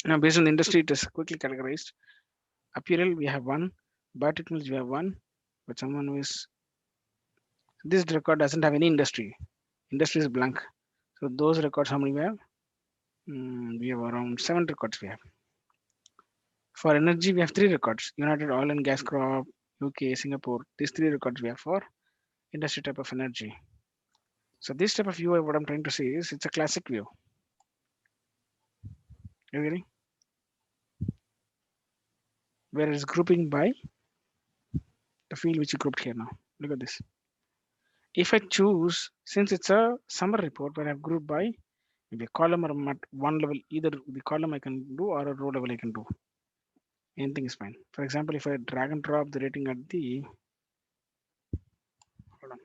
Now, based on the industry, it is quickly categorized. Apparel, we have one. Biotechnology, we have one. But someone who is, this record doesn't have any industry. Industry is blank. So those records, how many we have? We have around 7 records we have. For energy, we have 3 records. United Oil and Gas Crop, UK, Singapore. These 3 records we have for industry type of energy. So this type of view, what I'm trying to say is it's a classic view. You getting? Where it's grouping by the field which you grouped here now. Look at this. If I choose, since it's a summer report where I've grouped by maybe a column or one level, either the column I can do or a row level I can do. Anything is fine. For example, if I drag and drop the rating at the, hold on.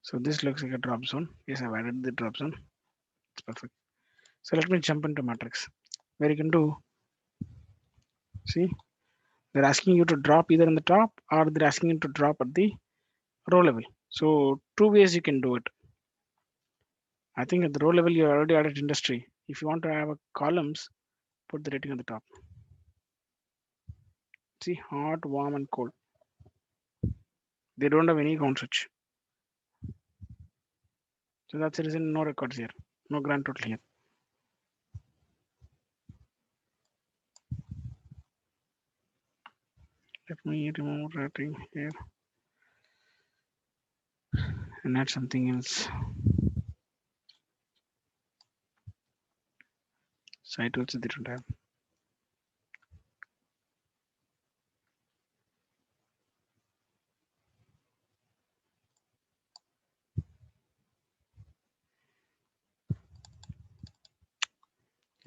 So this looks like a drop zone. Yes, I've added the drop zone. It's perfect. So let me jump into matrix where you can do, see, they're asking you to drop either in the top or they're asking you to drop at the row level. So 2 ways you can do it. I think at the row level you already added industry. If you want to have a columns, put the rating on the top. See, hot, warm, and cold. They don't have any count switch. So that's the reason no records here, no grand total here. Let me remove rating here and add something else. Site also they don't have.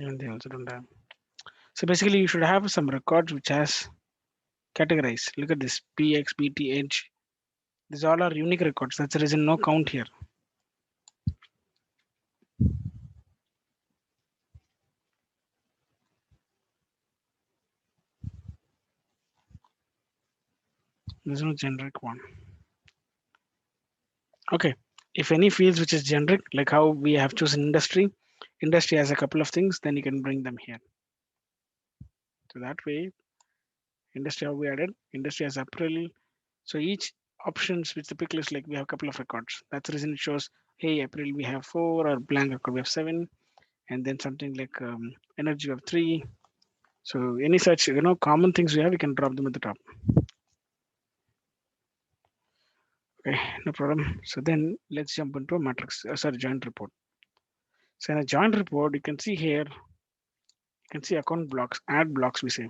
Even they also don't have. So basically you should have some records which has categorized. Look at this PX, BT, Edge. These all are unique records. That's the reason no count here. There's no generic one. Okay. If any fields which is generic, like how we have chosen industry, industry has a couple of things, then you can bring them here. So that way, industry how we added, industry has April. So each options which the pick list, like we have a couple of records. That's the reason it shows, hey, April we have 4 or blank record we have 7, and then something like energy we have 3. So any such common things we have, we can drop them at the top. Okay, no problem. So then let's jump into a matrix, sorry, joint report. So in a joint report, you can see here, you can see account blocks, add blocks we say.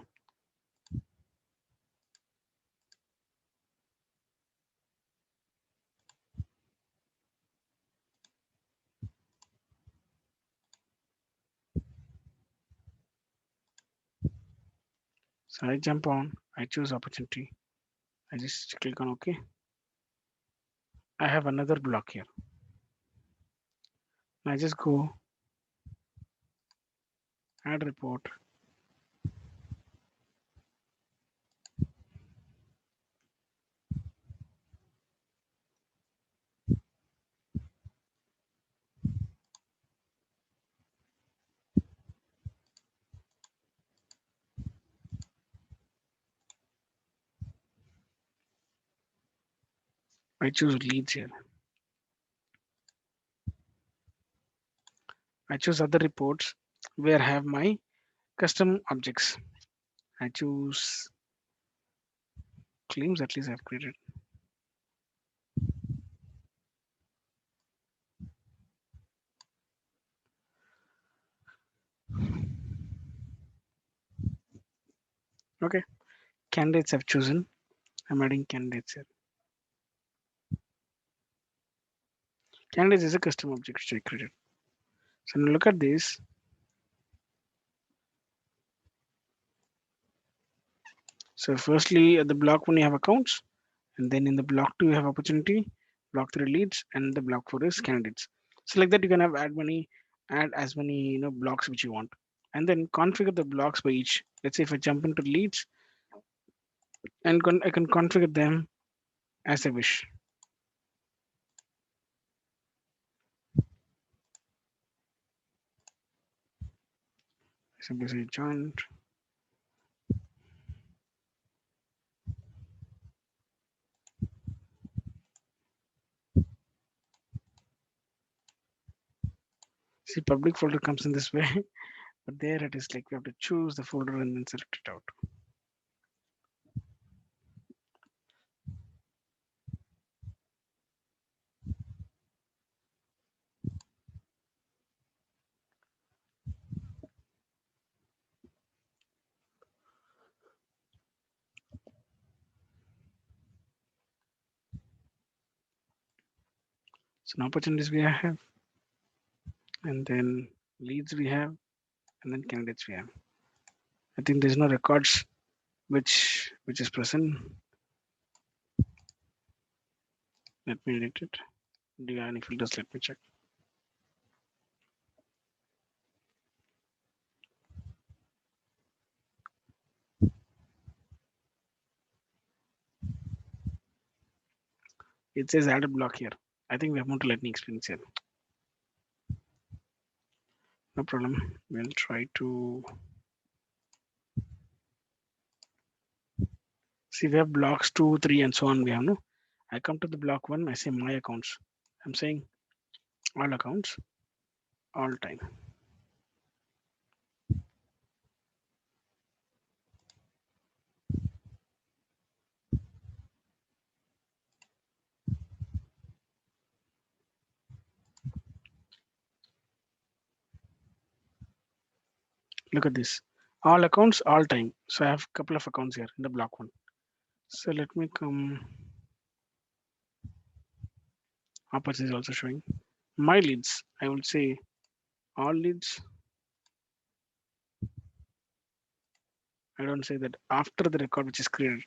So I jump on, I choose opportunity. I just click on OK. I have another block here. I just go add report. I choose leads here. I choose other reports where I have my custom objects. I choose claims, at least I've created. Okay, candidates have chosen. I'm adding candidates here. Candidates is a custom object which I created. So now look at this. So firstly, at the block one you have accounts, and then in the block two you have opportunity, block three leads, and the block four is candidates. So like that you can have add as many blocks which you want, and then configure the blocks by each. Let's say if I jump into leads and I can configure them as I wish. Simply say joint. See, public folder comes in this way, but there it is like we have to choose the folder and then select it out. So now opportunities we have, and then leads we have, and then candidates we have. I think there's no records which is present. Let me edit it. Do you have any filters? Let me check. It says add a block here. I think we have moved to lightning experience here. No problem. We'll try to see. We have blocks 2, 3, and so on. We have no. I come to the block one. I say my accounts. I'm saying all accounts, all time. Look at this. All accounts, all time. So I have a couple of accounts here in the block one. So let me come. Opportunity is also showing. My leads. I will say all leads. I don't say that after the record which is created.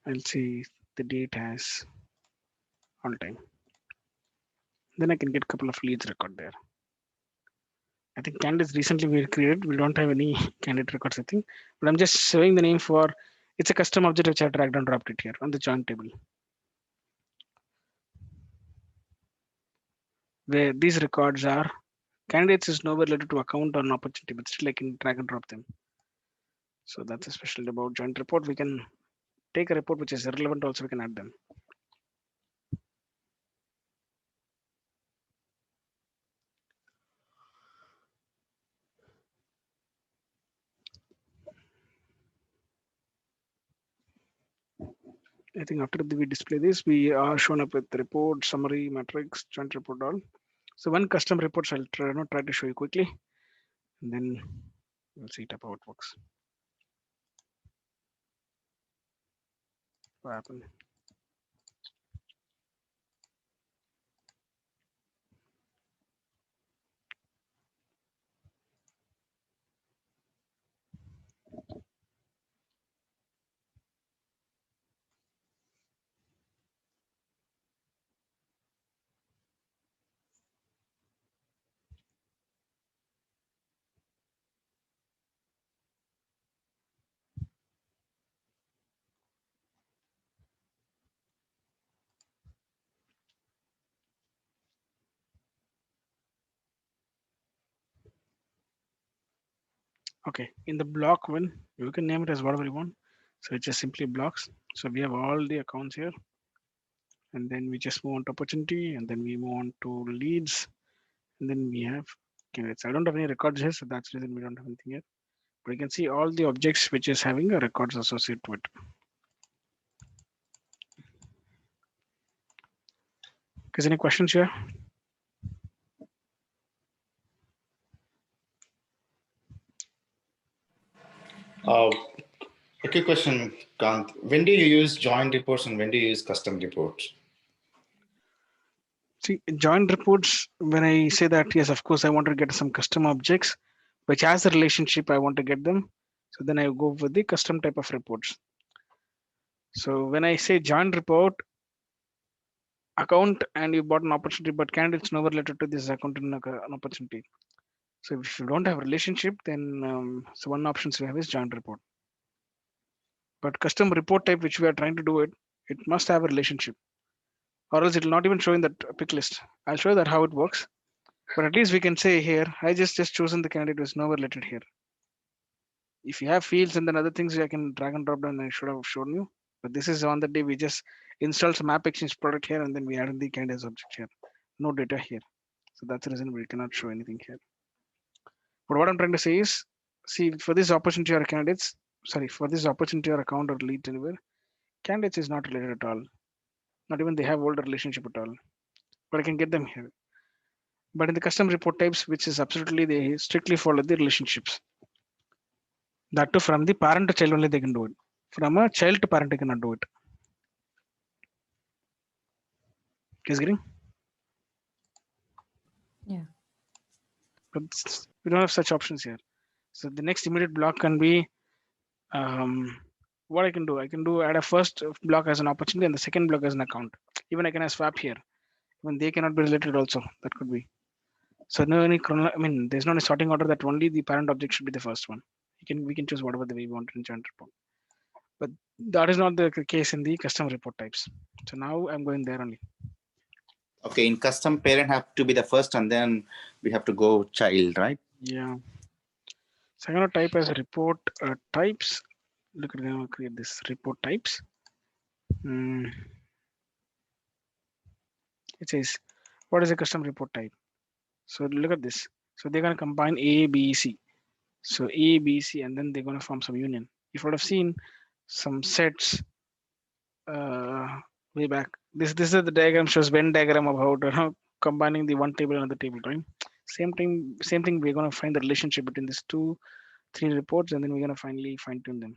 I'll say the date has all time. Then I can get a couple of leads record there. I think candidates recently we created. We don't have any candidate records, I think, but I'm just showing the name for. It's a custom object which I dragged and dropped it here on the join table, where these records are. Candidates is nowhere related to account or an opportunity, but still I can drag and drop them. So that's a special about joint report. We can take a report which is irrelevant. Also, we can add them. I think after we display this, we are shown up with report, summary, matrix, joint report, all. So one custom reports I'll try to show you quickly, and then we'll see it up how it works. What happened? Okay, in the block one, you can name it as whatever you want. So it's just simply blocks. So we have all the accounts here, and then we just move on to opportunity, and then we move on to leads, and then we have candidates. I don't have any records here, so that's the reason we don't have anything here. But you can see all the objects which is having a records associated to it. Is any questions here? Uh, okay, question, Kant. When do you use joint reports and when do you use custom reports? See, join reports, when I say that, yes, of course, I want to get some custom objects, which has a relationship, I want to get them. So then I go with the custom type of reports. So when I say join report, account and you bought an opportunity, but candidate's never related to this account and an opportunity. So if you don't have relationship, then so one options we have is joint report. But custom report type, which we are trying to do it must have a relationship, or else it will not even show in that pick list. I'll show you that how it works. But at least we can say here, I just chosen the candidate was never related here. If you have fields and then other things, I can drag and drop down. I should have shown you. But this is on the day we just install some app exchange product here and then we add the candidates object here. No data here. So that's the reason we cannot show anything here. But what I'm trying to say is, see, for this opportunity or candidates, sorry, for this opportunity or account or lead anywhere, candidates is not related at all. Not even they have older relationship at all. But I can get them here. But in the custom report types, which is absolutely they strictly follow the relationships. That too from the parent to child only they can do it. From a child to parent, they cannot do it. Is getting? Yeah. But we don't have such options here. So the next immediate block can be what I can do. I can do add a first block as an opportunity and the second block as an account. Even I can have swap here. Even they cannot be related also. That could be. So no any I mean, there's not a sorting order that only the parent object should be the first one. We can choose whatever the way we want in joint report. But that is not the case in the custom report types. So now I'm going there only. Okay, in custom, parent have to be the first, and then we have to go child, right? Yeah. So I'm gonna type as report types. Look, I'm gonna create this report types. It says what is a custom report type. So look at this. So they're gonna combine A, B, C. So A, B, C, and then they're gonna form some union. You would have seen some sets way back. This is the diagram shows Venn diagram about combining the one table and the table, right? Same thing. We're gonna find the relationship between these two, three reports, and then we're gonna finally fine tune them.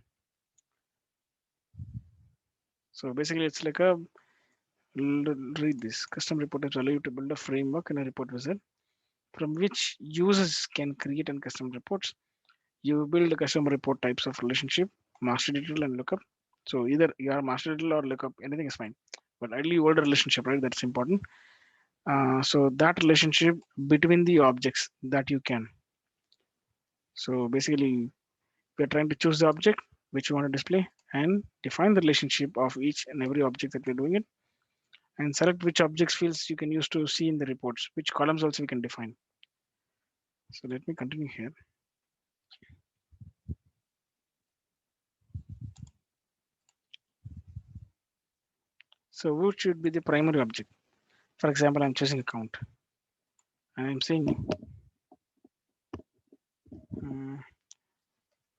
So basically, it's like a read this custom report types allow you to build a framework and a report wizard from which users can create and custom reports. You build a custom report types of relationship, master detail and lookup. So either you are master detail or lookup, anything is fine. But ideally, you hold a relationship, right? That's important. So that relationship between the objects that you can. So basically, we're trying to choose the object which you want to display and define the relationship of each and every object that we're doing it, and select which objects fields you can use to see in the reports, which columns also we can define. So let me continue here. So which should be the primary object? For example, I'm choosing account. I'm saying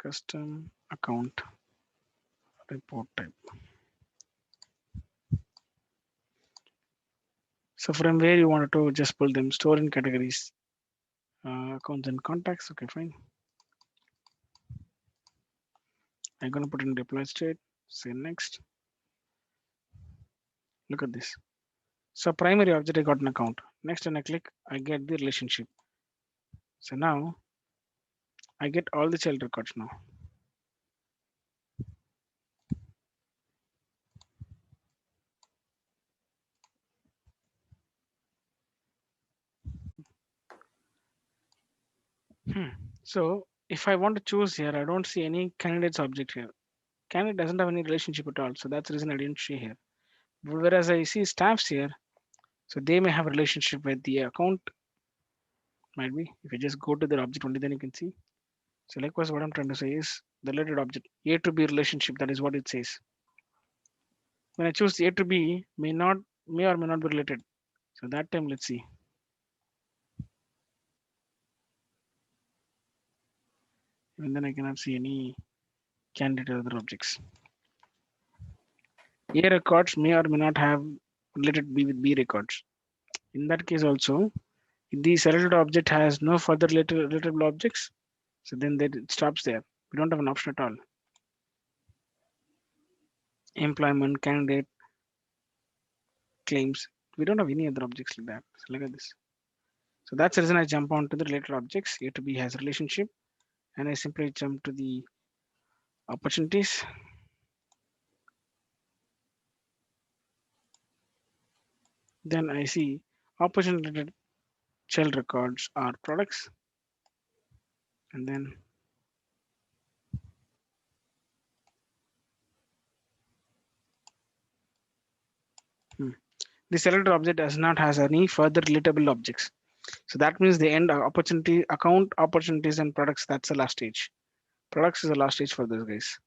custom account report type. So from where you wanted to just pull them, store in categories, accounts and contacts. Okay, fine. I'm gonna put in deployed state. Say next. Look at this. So primary object, I got an account. Next, when I click, I get the relationship. So now I get all the child records now. So if I want to choose here, I don't see any candidates object here. Candidate doesn't have any relationship at all. So that's the reason I didn't show here. Whereas I see staffs here, so they may have a relationship with the account. Might be. If you just go to their object only, then you can see. So likewise, what I'm trying to say is the related object A to B relationship. That is what it says. When I choose A to B, may or may not be related. So that time, let's see. And then I cannot see any candidate or other objects. A records may or may not have related B with B records. In that case also, if the selected object has no further relatable objects, so then that it stops there. We don't have an option at all. Employment, candidate, claims. We don't have any other objects like that. So look at this. So that's the reason I jump on to the related objects. A to B has relationship, and I simply jump to the opportunities. Then I see opportunity child records are products, and then hmm, the selected object does not has any further relatable objects. So that means the end opportunity account opportunities and products. That's the last stage. Products is the last stage for this guys.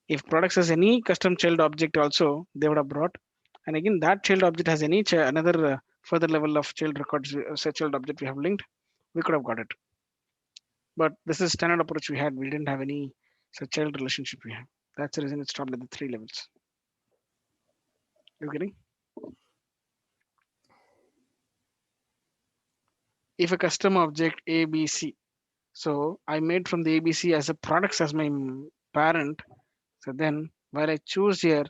If products has any custom child object also, they would have brought. And again, that child object has any another further level of child records, such child object we have linked, we could have got it. But this is standard approach we had. We didn't have any such child relationship we have. That's the reason it stopped at the 3 levels. You getting? If a custom object ABC, so I made from the ABC as a products as my parent. So then while I choose here,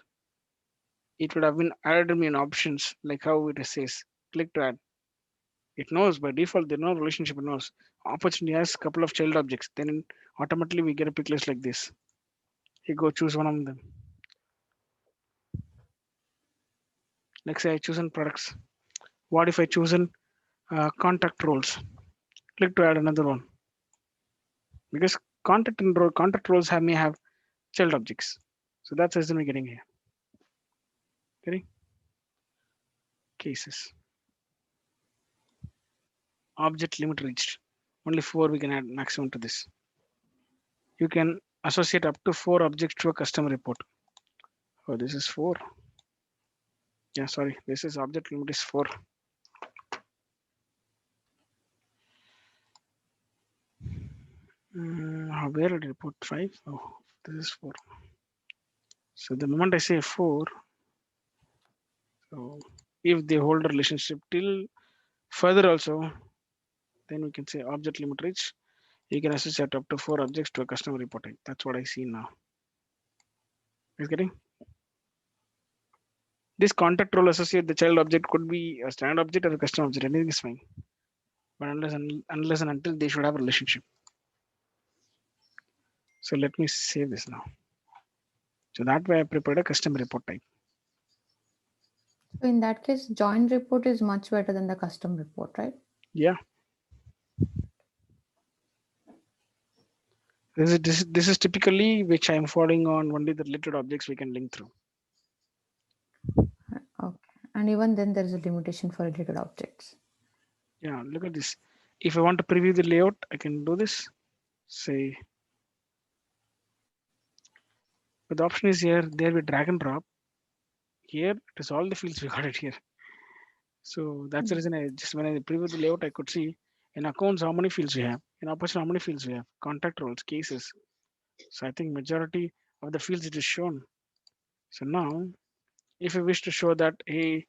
it would have been added me in options like how it says click to add. It knows by default, there's no relationship, it knows. Opportunity has a couple of child objects. Then automatically we get a pick list like this. You go choose one of them. Let's say I chosen products. What if I chosen contact roles? Click to add another one. Because contact roles may have child objects. So that's the reason we're getting here. Getting cases. Object limit reached. Only 4 we can add maximum to this. You can associate up to 4 objects to a custom report. Oh, this is 4. Yeah, sorry, this is object limit is 4. Where did I put 5? Oh, this is 4. So the moment I say 4, so if they hold a relationship till further also, then we can say object limit reach. You can associate up to 4 objects to a customer reporting. That's what I see now. Is getting? This contact role associate the child object could be a standard object or a custom object. Anything is fine. But unless and until they should have a relationship. So let me save this now. So that way I prepared a custom report type. So in that case, joint report is much better than the custom report, right? Yeah. This is typically which I'm following on only the related objects we can link through. Okay. And even then there is a limitation for related objects. Yeah, look at this. If I want to preview the layout, I can do this. Say, but the option is here, there we drag and drop. Here it is all the fields we got it here. So that's the reason I just when I preview the layout, I could see in accounts how many fields we have, in operations how many fields we have, contact roles, cases. So I think majority of the fields it is shown. So now if I wish to show that a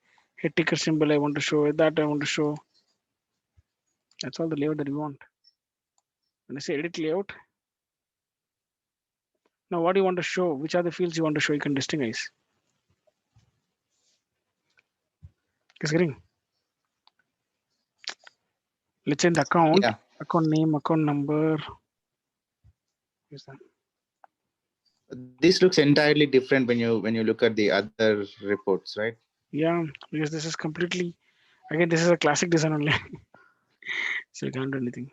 ticker symbol I want to show, that I want to show, that's all the layout that we want. When I say edit layout, now what do you want to show? Which are the fields you want to show? You can distinguish. Is getting. Let's say in the account, Yeah. account name, account number. Is that? This looks entirely different when you look at the other reports, right? Yeah, because this is completely again this is a classic design only. So you can't do anything.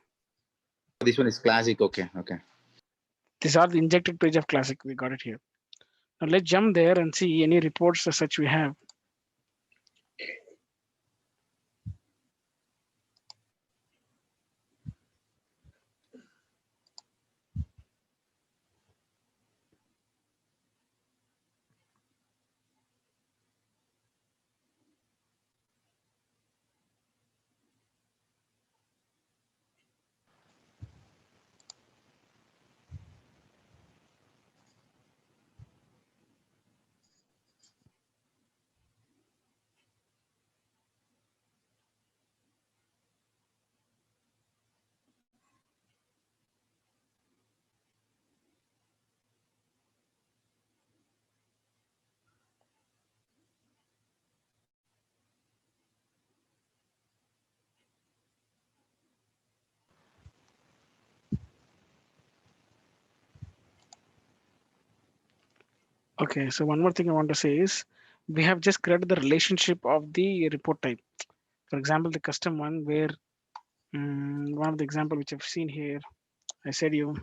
This one is classic. Okay. Okay. These are the injected page of classic. We got it here. Now let's jump there and see any reports as such we have. Okay, so one more thing I want to say is we have just created the relationship of the report type. For example, the custom one where one of the example which I've seen here, I said you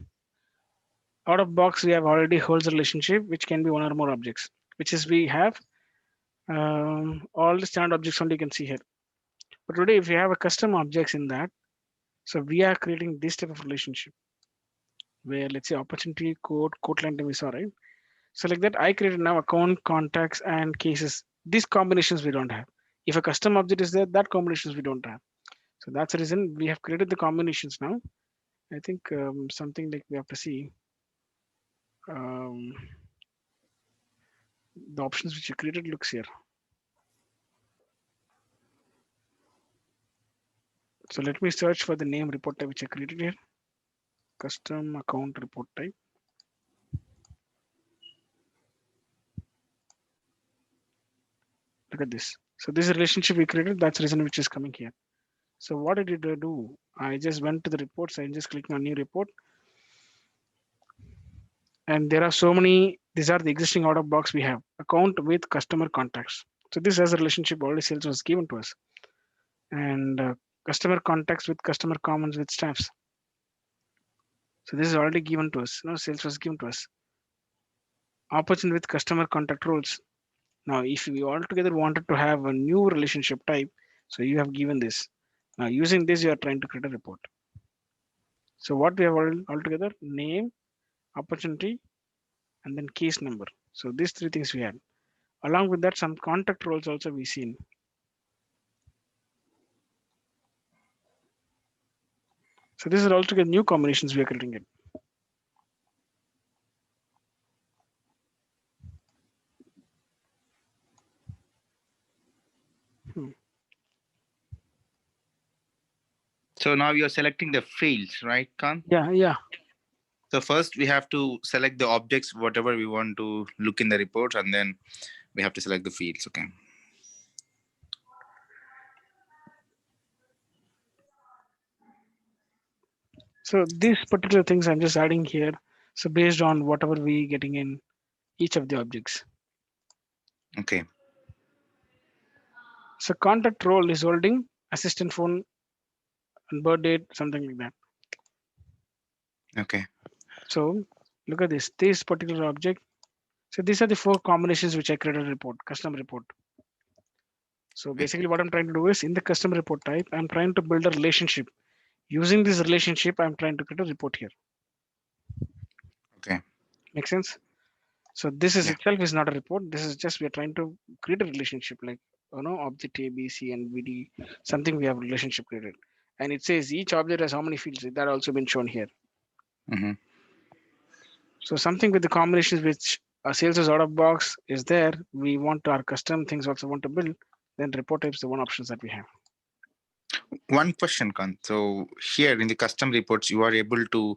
out of box we have already holds a relationship which can be one or more objects, which is we have all the standard objects only you can see here. But today, if you have a custom objects in that, so we are creating this type of relationship where let's say opportunity code, code line we saw, right? So like that, I created now account, contacts, and cases. These combinations we don't have. If a custom object is there, that combinations we don't have. So that's the reason we have created the combinations now. I think something like we have to see um, the options which you created looks here. So let me search for the name report type which I created here. Custom account report type. Look at this. So this is a relationship we created. That's the reason which is coming here. So what did I do? I just went to the reports. I just clicked on new report, and there are so many. These are the existing out of box we have. Account with customer contacts. So this has a relationship already sales was given to us, and customer contacts with customer commons with staffs. So this is already given to us. No, sales was given to us. Opportunity with customer contact roles. Now, if we altogether wanted to have a new relationship type, so you have given this. Now, using this, you are trying to create a report. So what we have altogether name, opportunity, and then case number. So these three things we had. Along with that, some contact roles also we seen. So this is altogether new combinations we are creating it. Hmm. So now you're selecting the fields, right, Khan? Yeah. So first we have to select the objects, whatever we want to look in the reports, and then we have to select the fields. Okay. So these particular things I'm just adding here. So based on whatever we getting in each of the objects. Okay. So contact role is holding assistant phone and birth date, something like that. Okay. So look at this particular object. So these are the four combinations which I created a report, custom report. So basically what I'm trying to do is in the custom report type, I'm trying to build a relationship. Using this relationship, I'm trying to create a report here. Okay. Make sense? So this is Yeah. itself is not a report. This is just we're trying to create a relationship like object A, B, C, and VD, something we have relationship created. And it says each object has how many fields. That also been shown here. Mm-hmm. So something with the combinations which sales is out of box is there. We want our custom things also want to build. Then report types the one options that we have. One question, Khan. So here in the custom reports, you are able to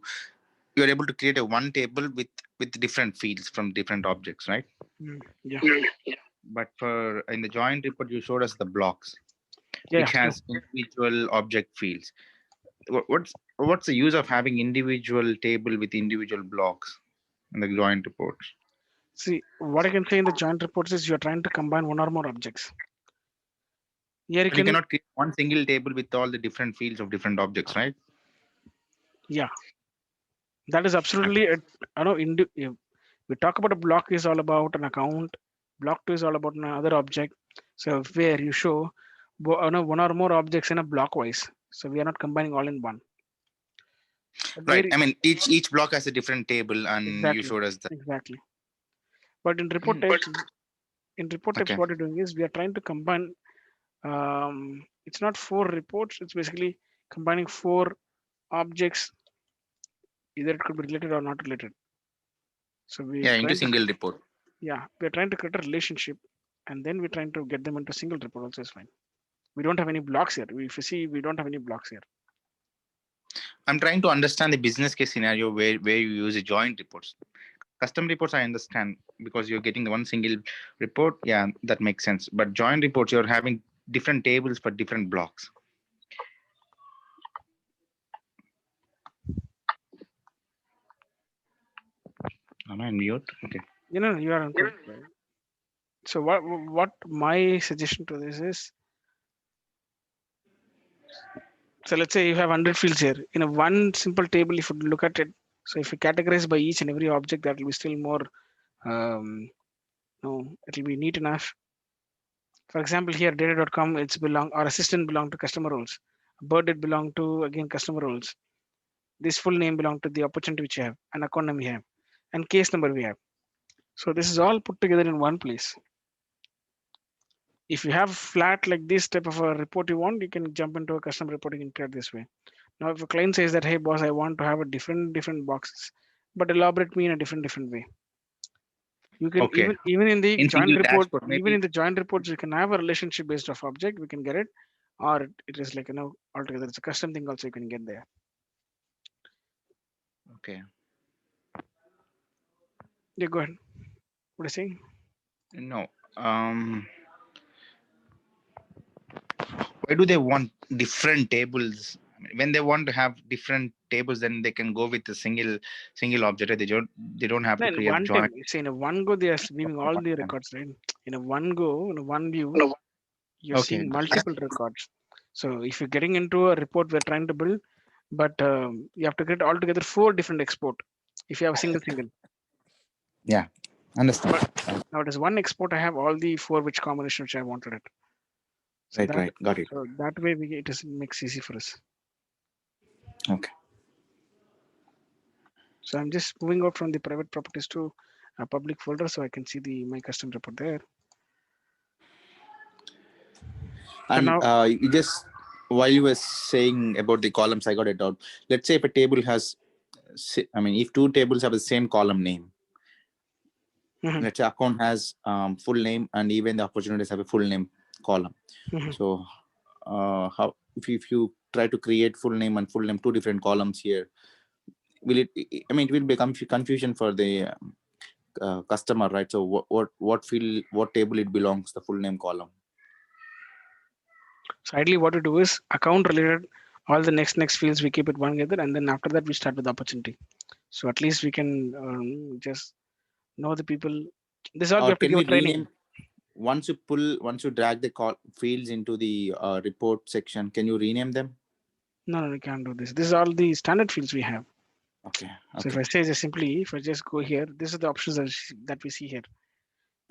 create a one table with different fields from different objects, right? Yeah. But for in the joint report, you showed us the blocks, Yeah. which True. has individual object fields. What's the use of having individual table with individual blocks in the joint reports? See, what I can say in the joint reports is you're trying to combine one or more objects. Here you But you can, cannot create one single table with all the different fields of different objects, right? yeah, that is absolutely, I know, we talk about a block is all about an account, block two is all about another object. So where you show one or more objects in a block wise. So we are not combining all in one. But Right. here, I mean, each block has a different table, and you exactly, showed us that. exactly. But in report types, Okay. what you're doing is we are trying to combine. It's not four reports. It's basically combining four objects. Either it could be related or not related. So we're Yeah, into trying to, single report. yeah, we're trying to create a relationship, and then we're trying to get them into single report. Also is fine. We don't have any blocks here. If you see, we don't have any blocks here. I'm trying to understand the business case scenario where you use a joint reports. Custom reports, I understand because you're getting the one single report. Yeah, that makes sense. But joint reports, you're having different tables for different blocks. Am I on mute? Okay. You are on good. So what my suggestion to this is, so let's say you have 100 fields here in a one simple table. If you look at it, so if you categorize by each and every object, that will be still more. No, it will be neat enough. For example, here data.com, it's belong or assistant belong to customer roles. Bird it belong to again customer roles. This full name belong to the opportunity which you have, an account name we have, and case number we have. So this is all put together in one place. If you have flat like this type of a report you want, you can jump into a custom reporting and create this way. Now, if a client says that, hey boss, I want to have a different boxes, but elaborate me in a different way. You can Okay. even in the In joint single report, dashboard, even in maybe. the joint reports, you can have a relationship based of object. We can get it, or it is like altogether. It's a custom thing. Also, you can get there. Okay. Yeah, go ahead. What are you saying? No. Why do they want different tables? I mean, when they want to have different tables, then they can go with a single object. Right? They don't have No, to in create one time, joint. you see, in a one go, they are viewing all the records, right? In a one go, in a one view, you're Okay. seeing multiple records. So if you're getting into a report we're trying to build, but you have to get altogether four different export. If you have a single, Yeah. but Understand. now it is one export. I have all the four which combination which I wanted it. So Right. that Right. Got it. that way it is makes easy for us. Okay. So I'm just moving out from the private properties to a public folder so I can see the my custom report there. So And now, you just while you were saying about the columns, I got it out. Let's say if a table has, I mean, if two tables have the same column name, mhm, let's say account has full name and even the opportunities have a full name column. mhm. So how if you try to create full name and full name two different columns here, will it, I mean, it will become confusion for the customer, right? So what field, what table it belongs, the full name column. So ideally, what we do is account related all the next fields we keep it one together, and then after that we start with the opportunity. So at least we can just know the people. This all we Or have to can give a we training. rename, once you drag the fields into the report section, can you rename them? No, we can't do this. This is all the standard fields we have. Okay. So if Okay. I say just simply, if I just go here, this is the options that we see here.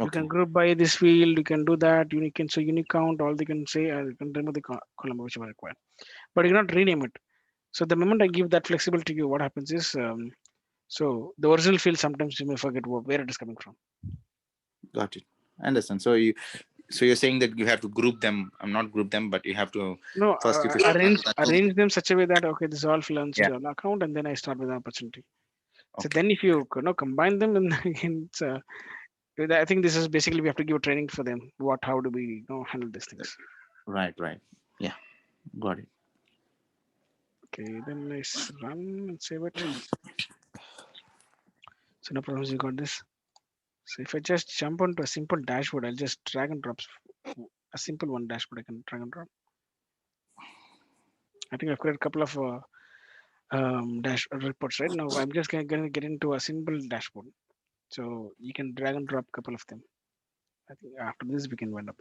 You Okay. can group by this field. You can do that. You can say unique count. All they can say. You can remove the column whichever required. But you cannot rename it. So the moment I give that flexibility to you, what happens is, so the original field sometimes you may forget where it is coming from. Got it. I understand. So you're saying that you have to group them. I'm not group them, but you have to No, first, if you arrange them such a way that okay, this all belongs yeah. to an account, and then I start with an opportunity. So Okay. then if you know combine them, and again, it's, I think this is basically we have to give a training for them. How do we handle these things? Right. Right. Yeah. Got it. Okay, then let's run and save it. So no problems, you got this. So if I just jump onto a simple dashboard, I'll just drag and drop a simple one dashboard. I can drag and drop. I think I've created a couple of dash reports right now. I'm just gonna get into a simple dashboard, so you can drag and drop a couple of them. I think after this we can wind up.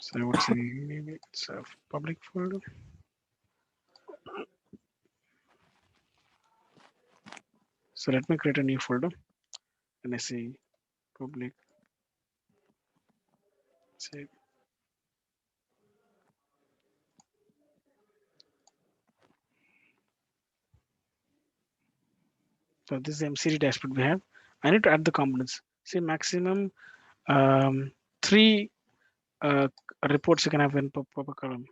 So I would say maybe it's a public folder. So let me create a new folder and I say public save. So this is the MCD dashboard we have. I need to add the components. Say maximum um, three uh, reports you can have in per column.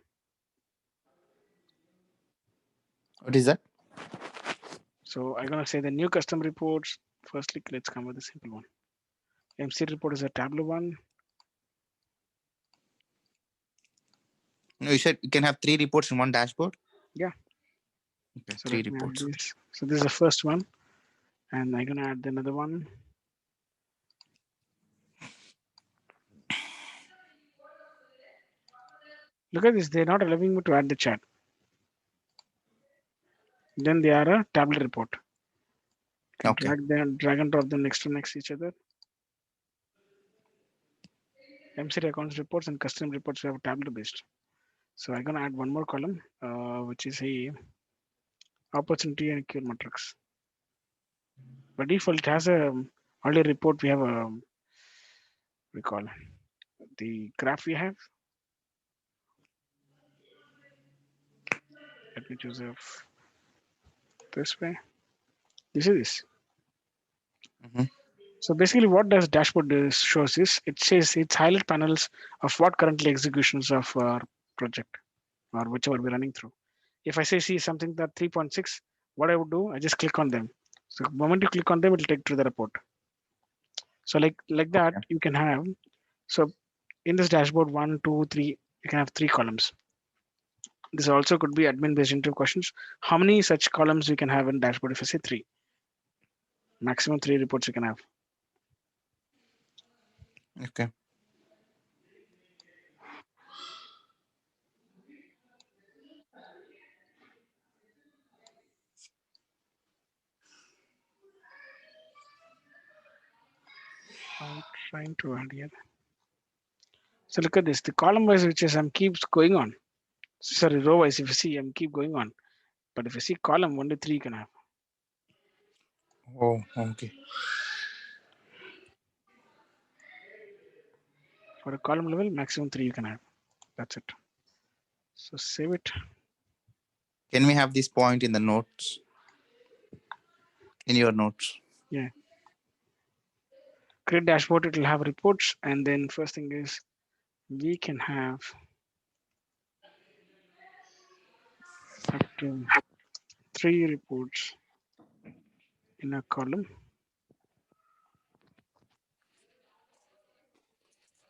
What is that? So I'm gonna say the new custom reports. Firstly, let's come with a simple one. MC report is a Tableau one. No, you said you can have three reports in one dashboard. Yeah. Okay, So three let me add reports. this. So this is the first one. And I'm gonna add another one. Look at this, they're not allowing me to add the chat. Then they are a tablet report. Can Okay. drag and drop them next to each other. MCD accounts reports and custom reports we have tablet based. So I'm gonna add one more column, which is a opportunity and kill matrix. By default, it has a earlier report. We have a we call the graph we have. Let me choose this way. This is this. Mm-hmm. So basically, what does dashboard shows is it says it's highlight panels of what currently executions of our project or whichever we're running through. If I say see something that 3.6, what I would do, I just click on them. So the moment you click on them, it'll take to the report. So like that, Okay. you can have. So in this dashboard, 1, 2, 3, you can have 3 columns. This also could be admin based interview questions. How many such columns you can have in dashboard? If I say 3, maximum 3 reports you can have. Okay. I'm trying to add here. So look at this. The column wise, which is keeps going on. Sorry, row wise. If you see, keep going on. But if you see column, only 3 you can have. Oh, okay. For a column level, maximum 3 you can have. That's it. So save it. Can we have this point in the notes? In your notes? Yeah. Create dashboard. It will have reports, and then first thing is we can have up to 3 reports in a column.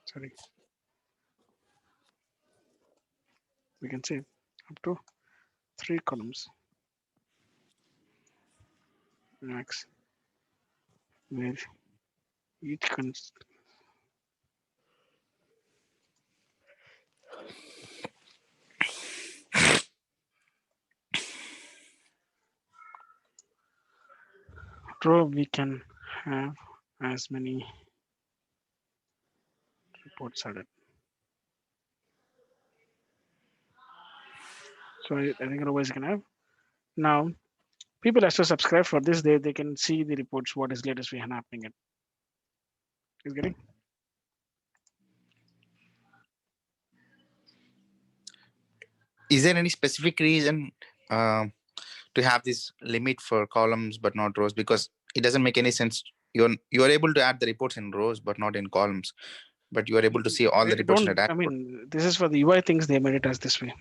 Sorry. We can say up to 3 columns max, where each row we can have as many reports added. So I think otherwise you can have. Now people has to subscribe for this. They can see the reports, what is latest we have happening at. You getting? Is there any specific reason to have this limit for columns but not rows? Because it doesn't make any sense. You're able to add the reports in rows but not in columns. But you are able to see all the I reports in a don't. I dashboard. mean, this is for the UI things. They made it as this way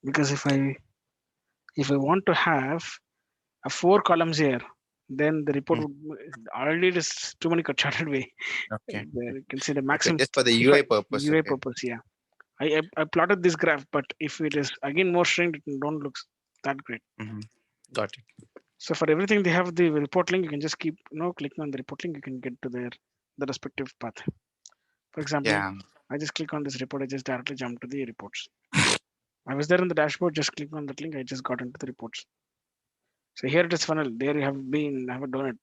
because if I want to have a 4 columns here, then the report Mm. would already it is too many charted way. Okay. There you can see the Okay. maximum. Just for the If I UI purpose. UI Okay. purpose, yeah. I plotted this graph, but if it is again more shrinked, it don't look that great. Mm-hmm. Got it. So for everything they have the report link, you can just keep clicking on the report link, you can get to the respective path. For example, Yeah. I just click on this report, I just directly jump to the reports. I was there in the dashboard, just click on that link, I just got into the reports. So here it is funnel. There you have a donut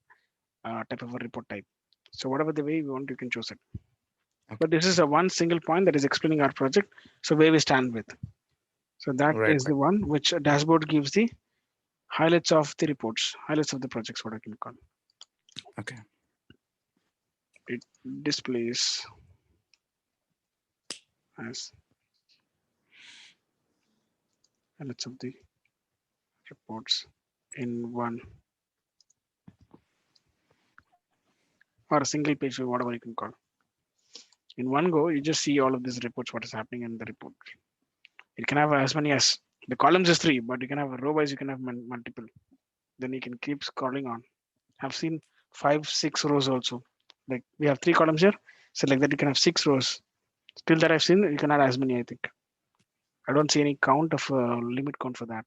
type of a report type. So whatever the way you want, you can choose it. Okay. But this is a one single point that is explaining our project. So where we stand with. So that Right. is the one which a dashboard gives the highlights of the reports, highlights of the projects, what I can call. Okay. It displays as highlights of the reports in one or a single page or whatever you can call. In one go, you just see all of these reports, what is happening in the report. It can have as many as the columns is 3, but you can have a row wise, you can have multiple. Then you can keep scrolling on. I've seen 5, 6 rows also. Like we have 3 columns here, so like that you can have 6 rows. Still that I've seen, you can add as many. I think I don't see any count of limit count for that.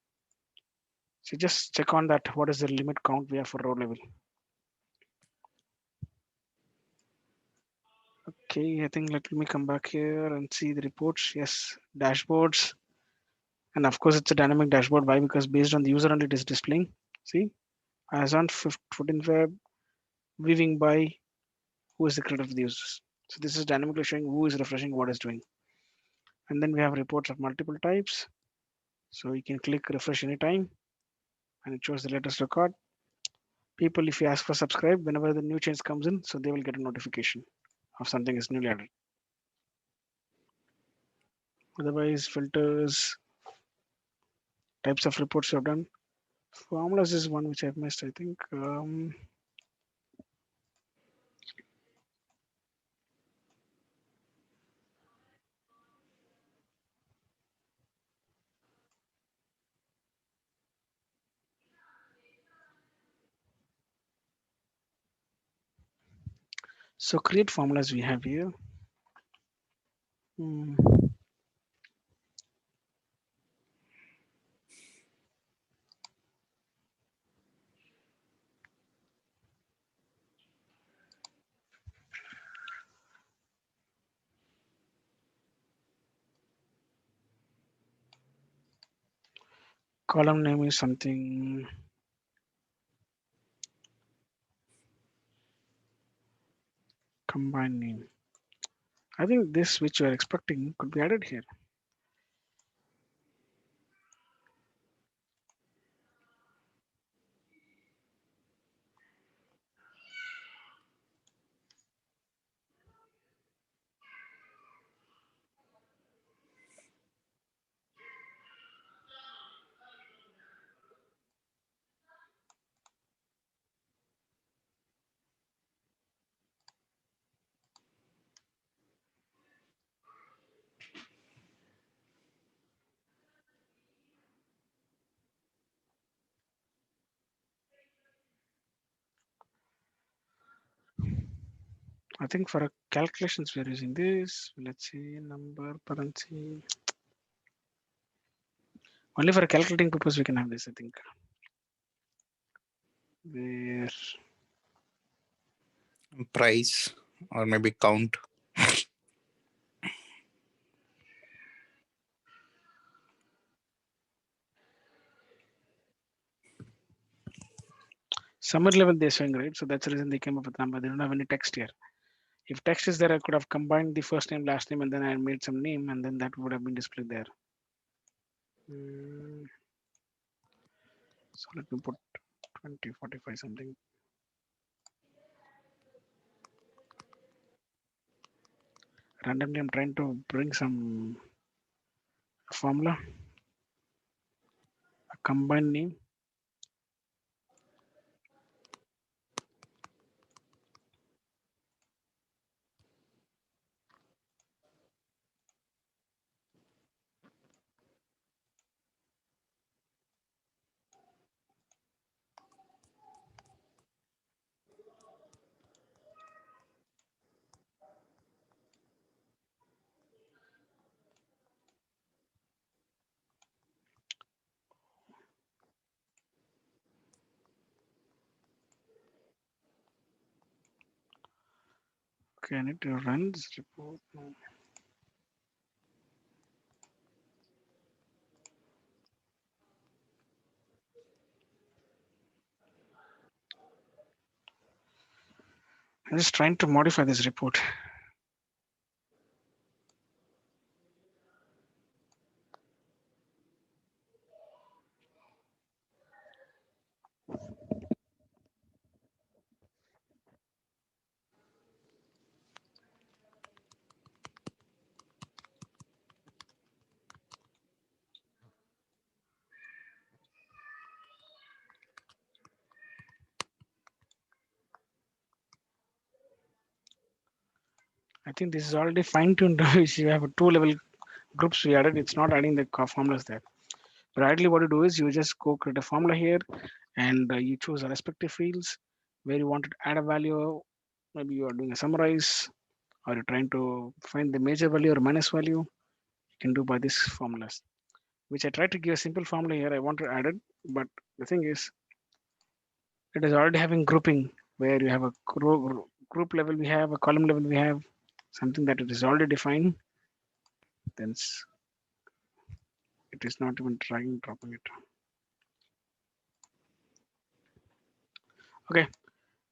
So just check on that. What is the limit count we have for row level? Okay, I think let me come back here and see the reports. Yes, dashboards. And of course, it's a dynamic dashboard. Why? Because based on the user only it is displaying. See, as on 14 Feb, weaving by who is the creator of the users. So this is dynamically showing who is refreshing what is doing. And then we have reports of multiple types. So you can click refresh anytime and it shows the latest record. People, if you ask for subscribe, whenever the new change comes in, so they will get a notification of something is newly added. Otherwise, filters, types of reports you have done. Formulas is one which I've missed, I think. So create formulas we have here. Hmm. Column name is something combined name. I think this which you are expecting could be added here. I think for a calculations we are using this. Let's see, number, currency. Only for a calculating purpose we can have this, I think. Where Price or maybe count. summary level they're showing, right? So that's the reason they came up with number. They don't have any text here. If text is there, I could have combined the first name, last name, and then I made some name, and then that would have been displayed there. So let me put 20, 45 something. Randomly, I'm trying to bring some formula, a combined name. Okay, I need to run this report now. I'm just trying to modify this report. I think this is already fine-tuned. If you have a two-level groups we added, it's not adding the formulas there. But ideally, what you do is you just go create a formula here, and you choose the respective fields where you want to add a value. Maybe you are doing a summarize, or you're trying to find the major value or minus value. You can do by this formulas. which I tried to give a simple formula here. I want to add it, but the thing is, it is already having grouping where you have a group level, we have a column level, we have something that it is already defined. Then it is not even dragging dropping it. Okay,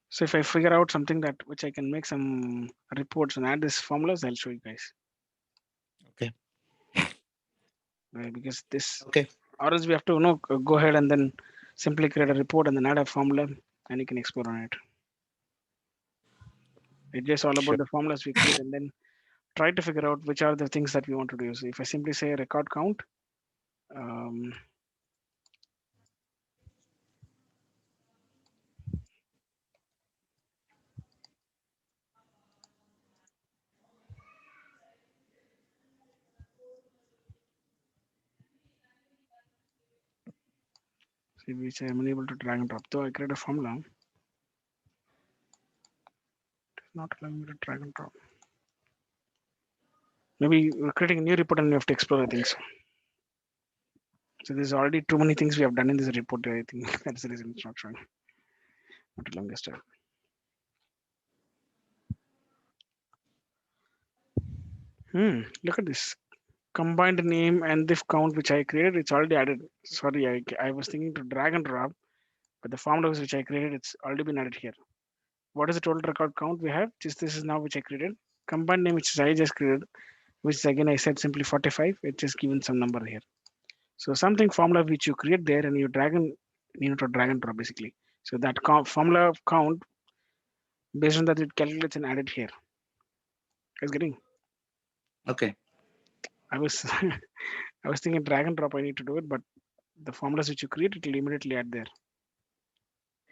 so if I figure out something that which I can make some reports and add these formulas, I'll show you guys. Okay. Because this, Okay. or else we have to go ahead and then simply create a report and then add a formula and you can explore on it. It's just all Sure. about the formulas we create and then try to figure out which are the things that we want to do. So if I simply say record count, um, see which I am unable to drag and drop. Though I create a formula, it's not allowing me to drag and drop. Maybe we're creating a new report and we have to explore the things. So there's already too many things we have done in this report. I think that's the reason it's not showing. Not the longest time. Look at this. Combined name and diff count which I created, it's already added. Sorry, I was thinking to drag and drop, but the formulas which I created, it's already been added here. What is the total record count we have? Just this is now which I created. Combined name which is I just created, which is again I said simply 45. It's just given some number here. So something formula which you create there and you need to drag and drop basically. So that formula count based on that it calculates and added here. Guys getting? Okay. I was I was thinking drag and drop I need to do it, but the formulas which you create it will immediately add there.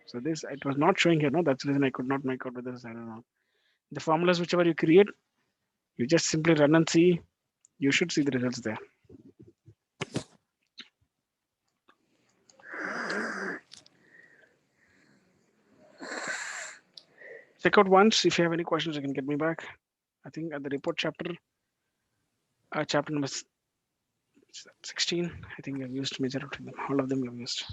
So this it was not showing here, no? That's the reason I could not make out whether I don't know. The formulas whichever you create, you just simply run and see. You should see the results there. Check out once. If you have any questions, you can get me back. I think at the report chapter, chapter number 16, I think I've used majority of them. All of them I've used.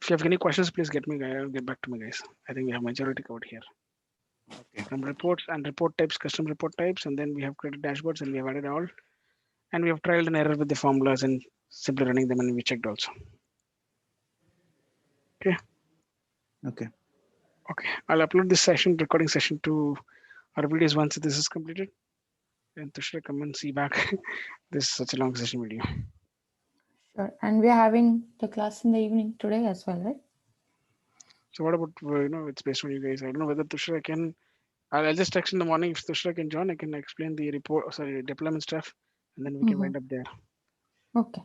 If you have any questions, please get back to me, guys. I think we have majority covered here. Okay. From reports and report types, custom report types, and then we have created dashboards and we have added all. And we have trialed and error with the formulas and simply running them and we checked also. Okay. Okay. Okay. I'll upload this recording session to our videos once this is completed. And Tushar, come and see back. This is such a long session video. Sure. And we're having the class in the evening today as well, right? So what about it's based on you guys. I don't know whether Tushar can. I'll just text in the morning if Tushar can join. I can explain the report, sorry, deployment stuff, and then we can wind up there. Okay.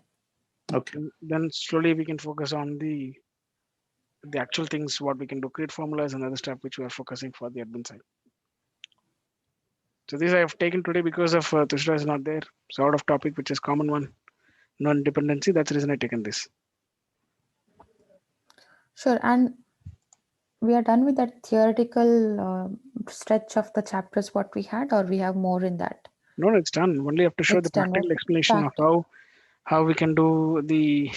Okay. And then slowly we can focus on the actual things, what we can do, create formulas and other stuff which we are focusing for the admin side. So these I have taken today because of Tushar is not there. So out of topic, which is common one, non-dependency. That's the reason I taken this. Sure. And we are done with that theoretical stretch of the chapters what we had, or we have more in that? No, it's done. Only have to show It's the done, practical right? explanation of how we can do the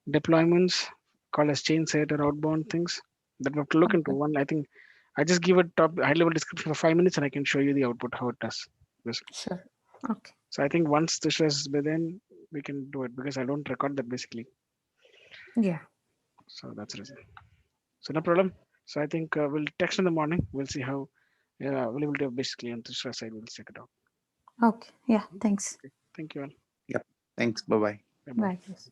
deployments called as chain set or outbound things that we have to look into. Okay. One, I think I just give a top high level description for 5 minutes and I can show you the output, how it does. Basically. Sure. Okay. So I think once this is within, we can do it because I don't record that basically. Yeah. So that's the reason. So no problem. So I think we'll text in the morning. We'll see how availability of basically on the stress side. We'll check it out. Okay. Yeah. Thanks. Okay. Thank you all. Yep. Thanks. Bye bye. Bye bye. Bye, Chris.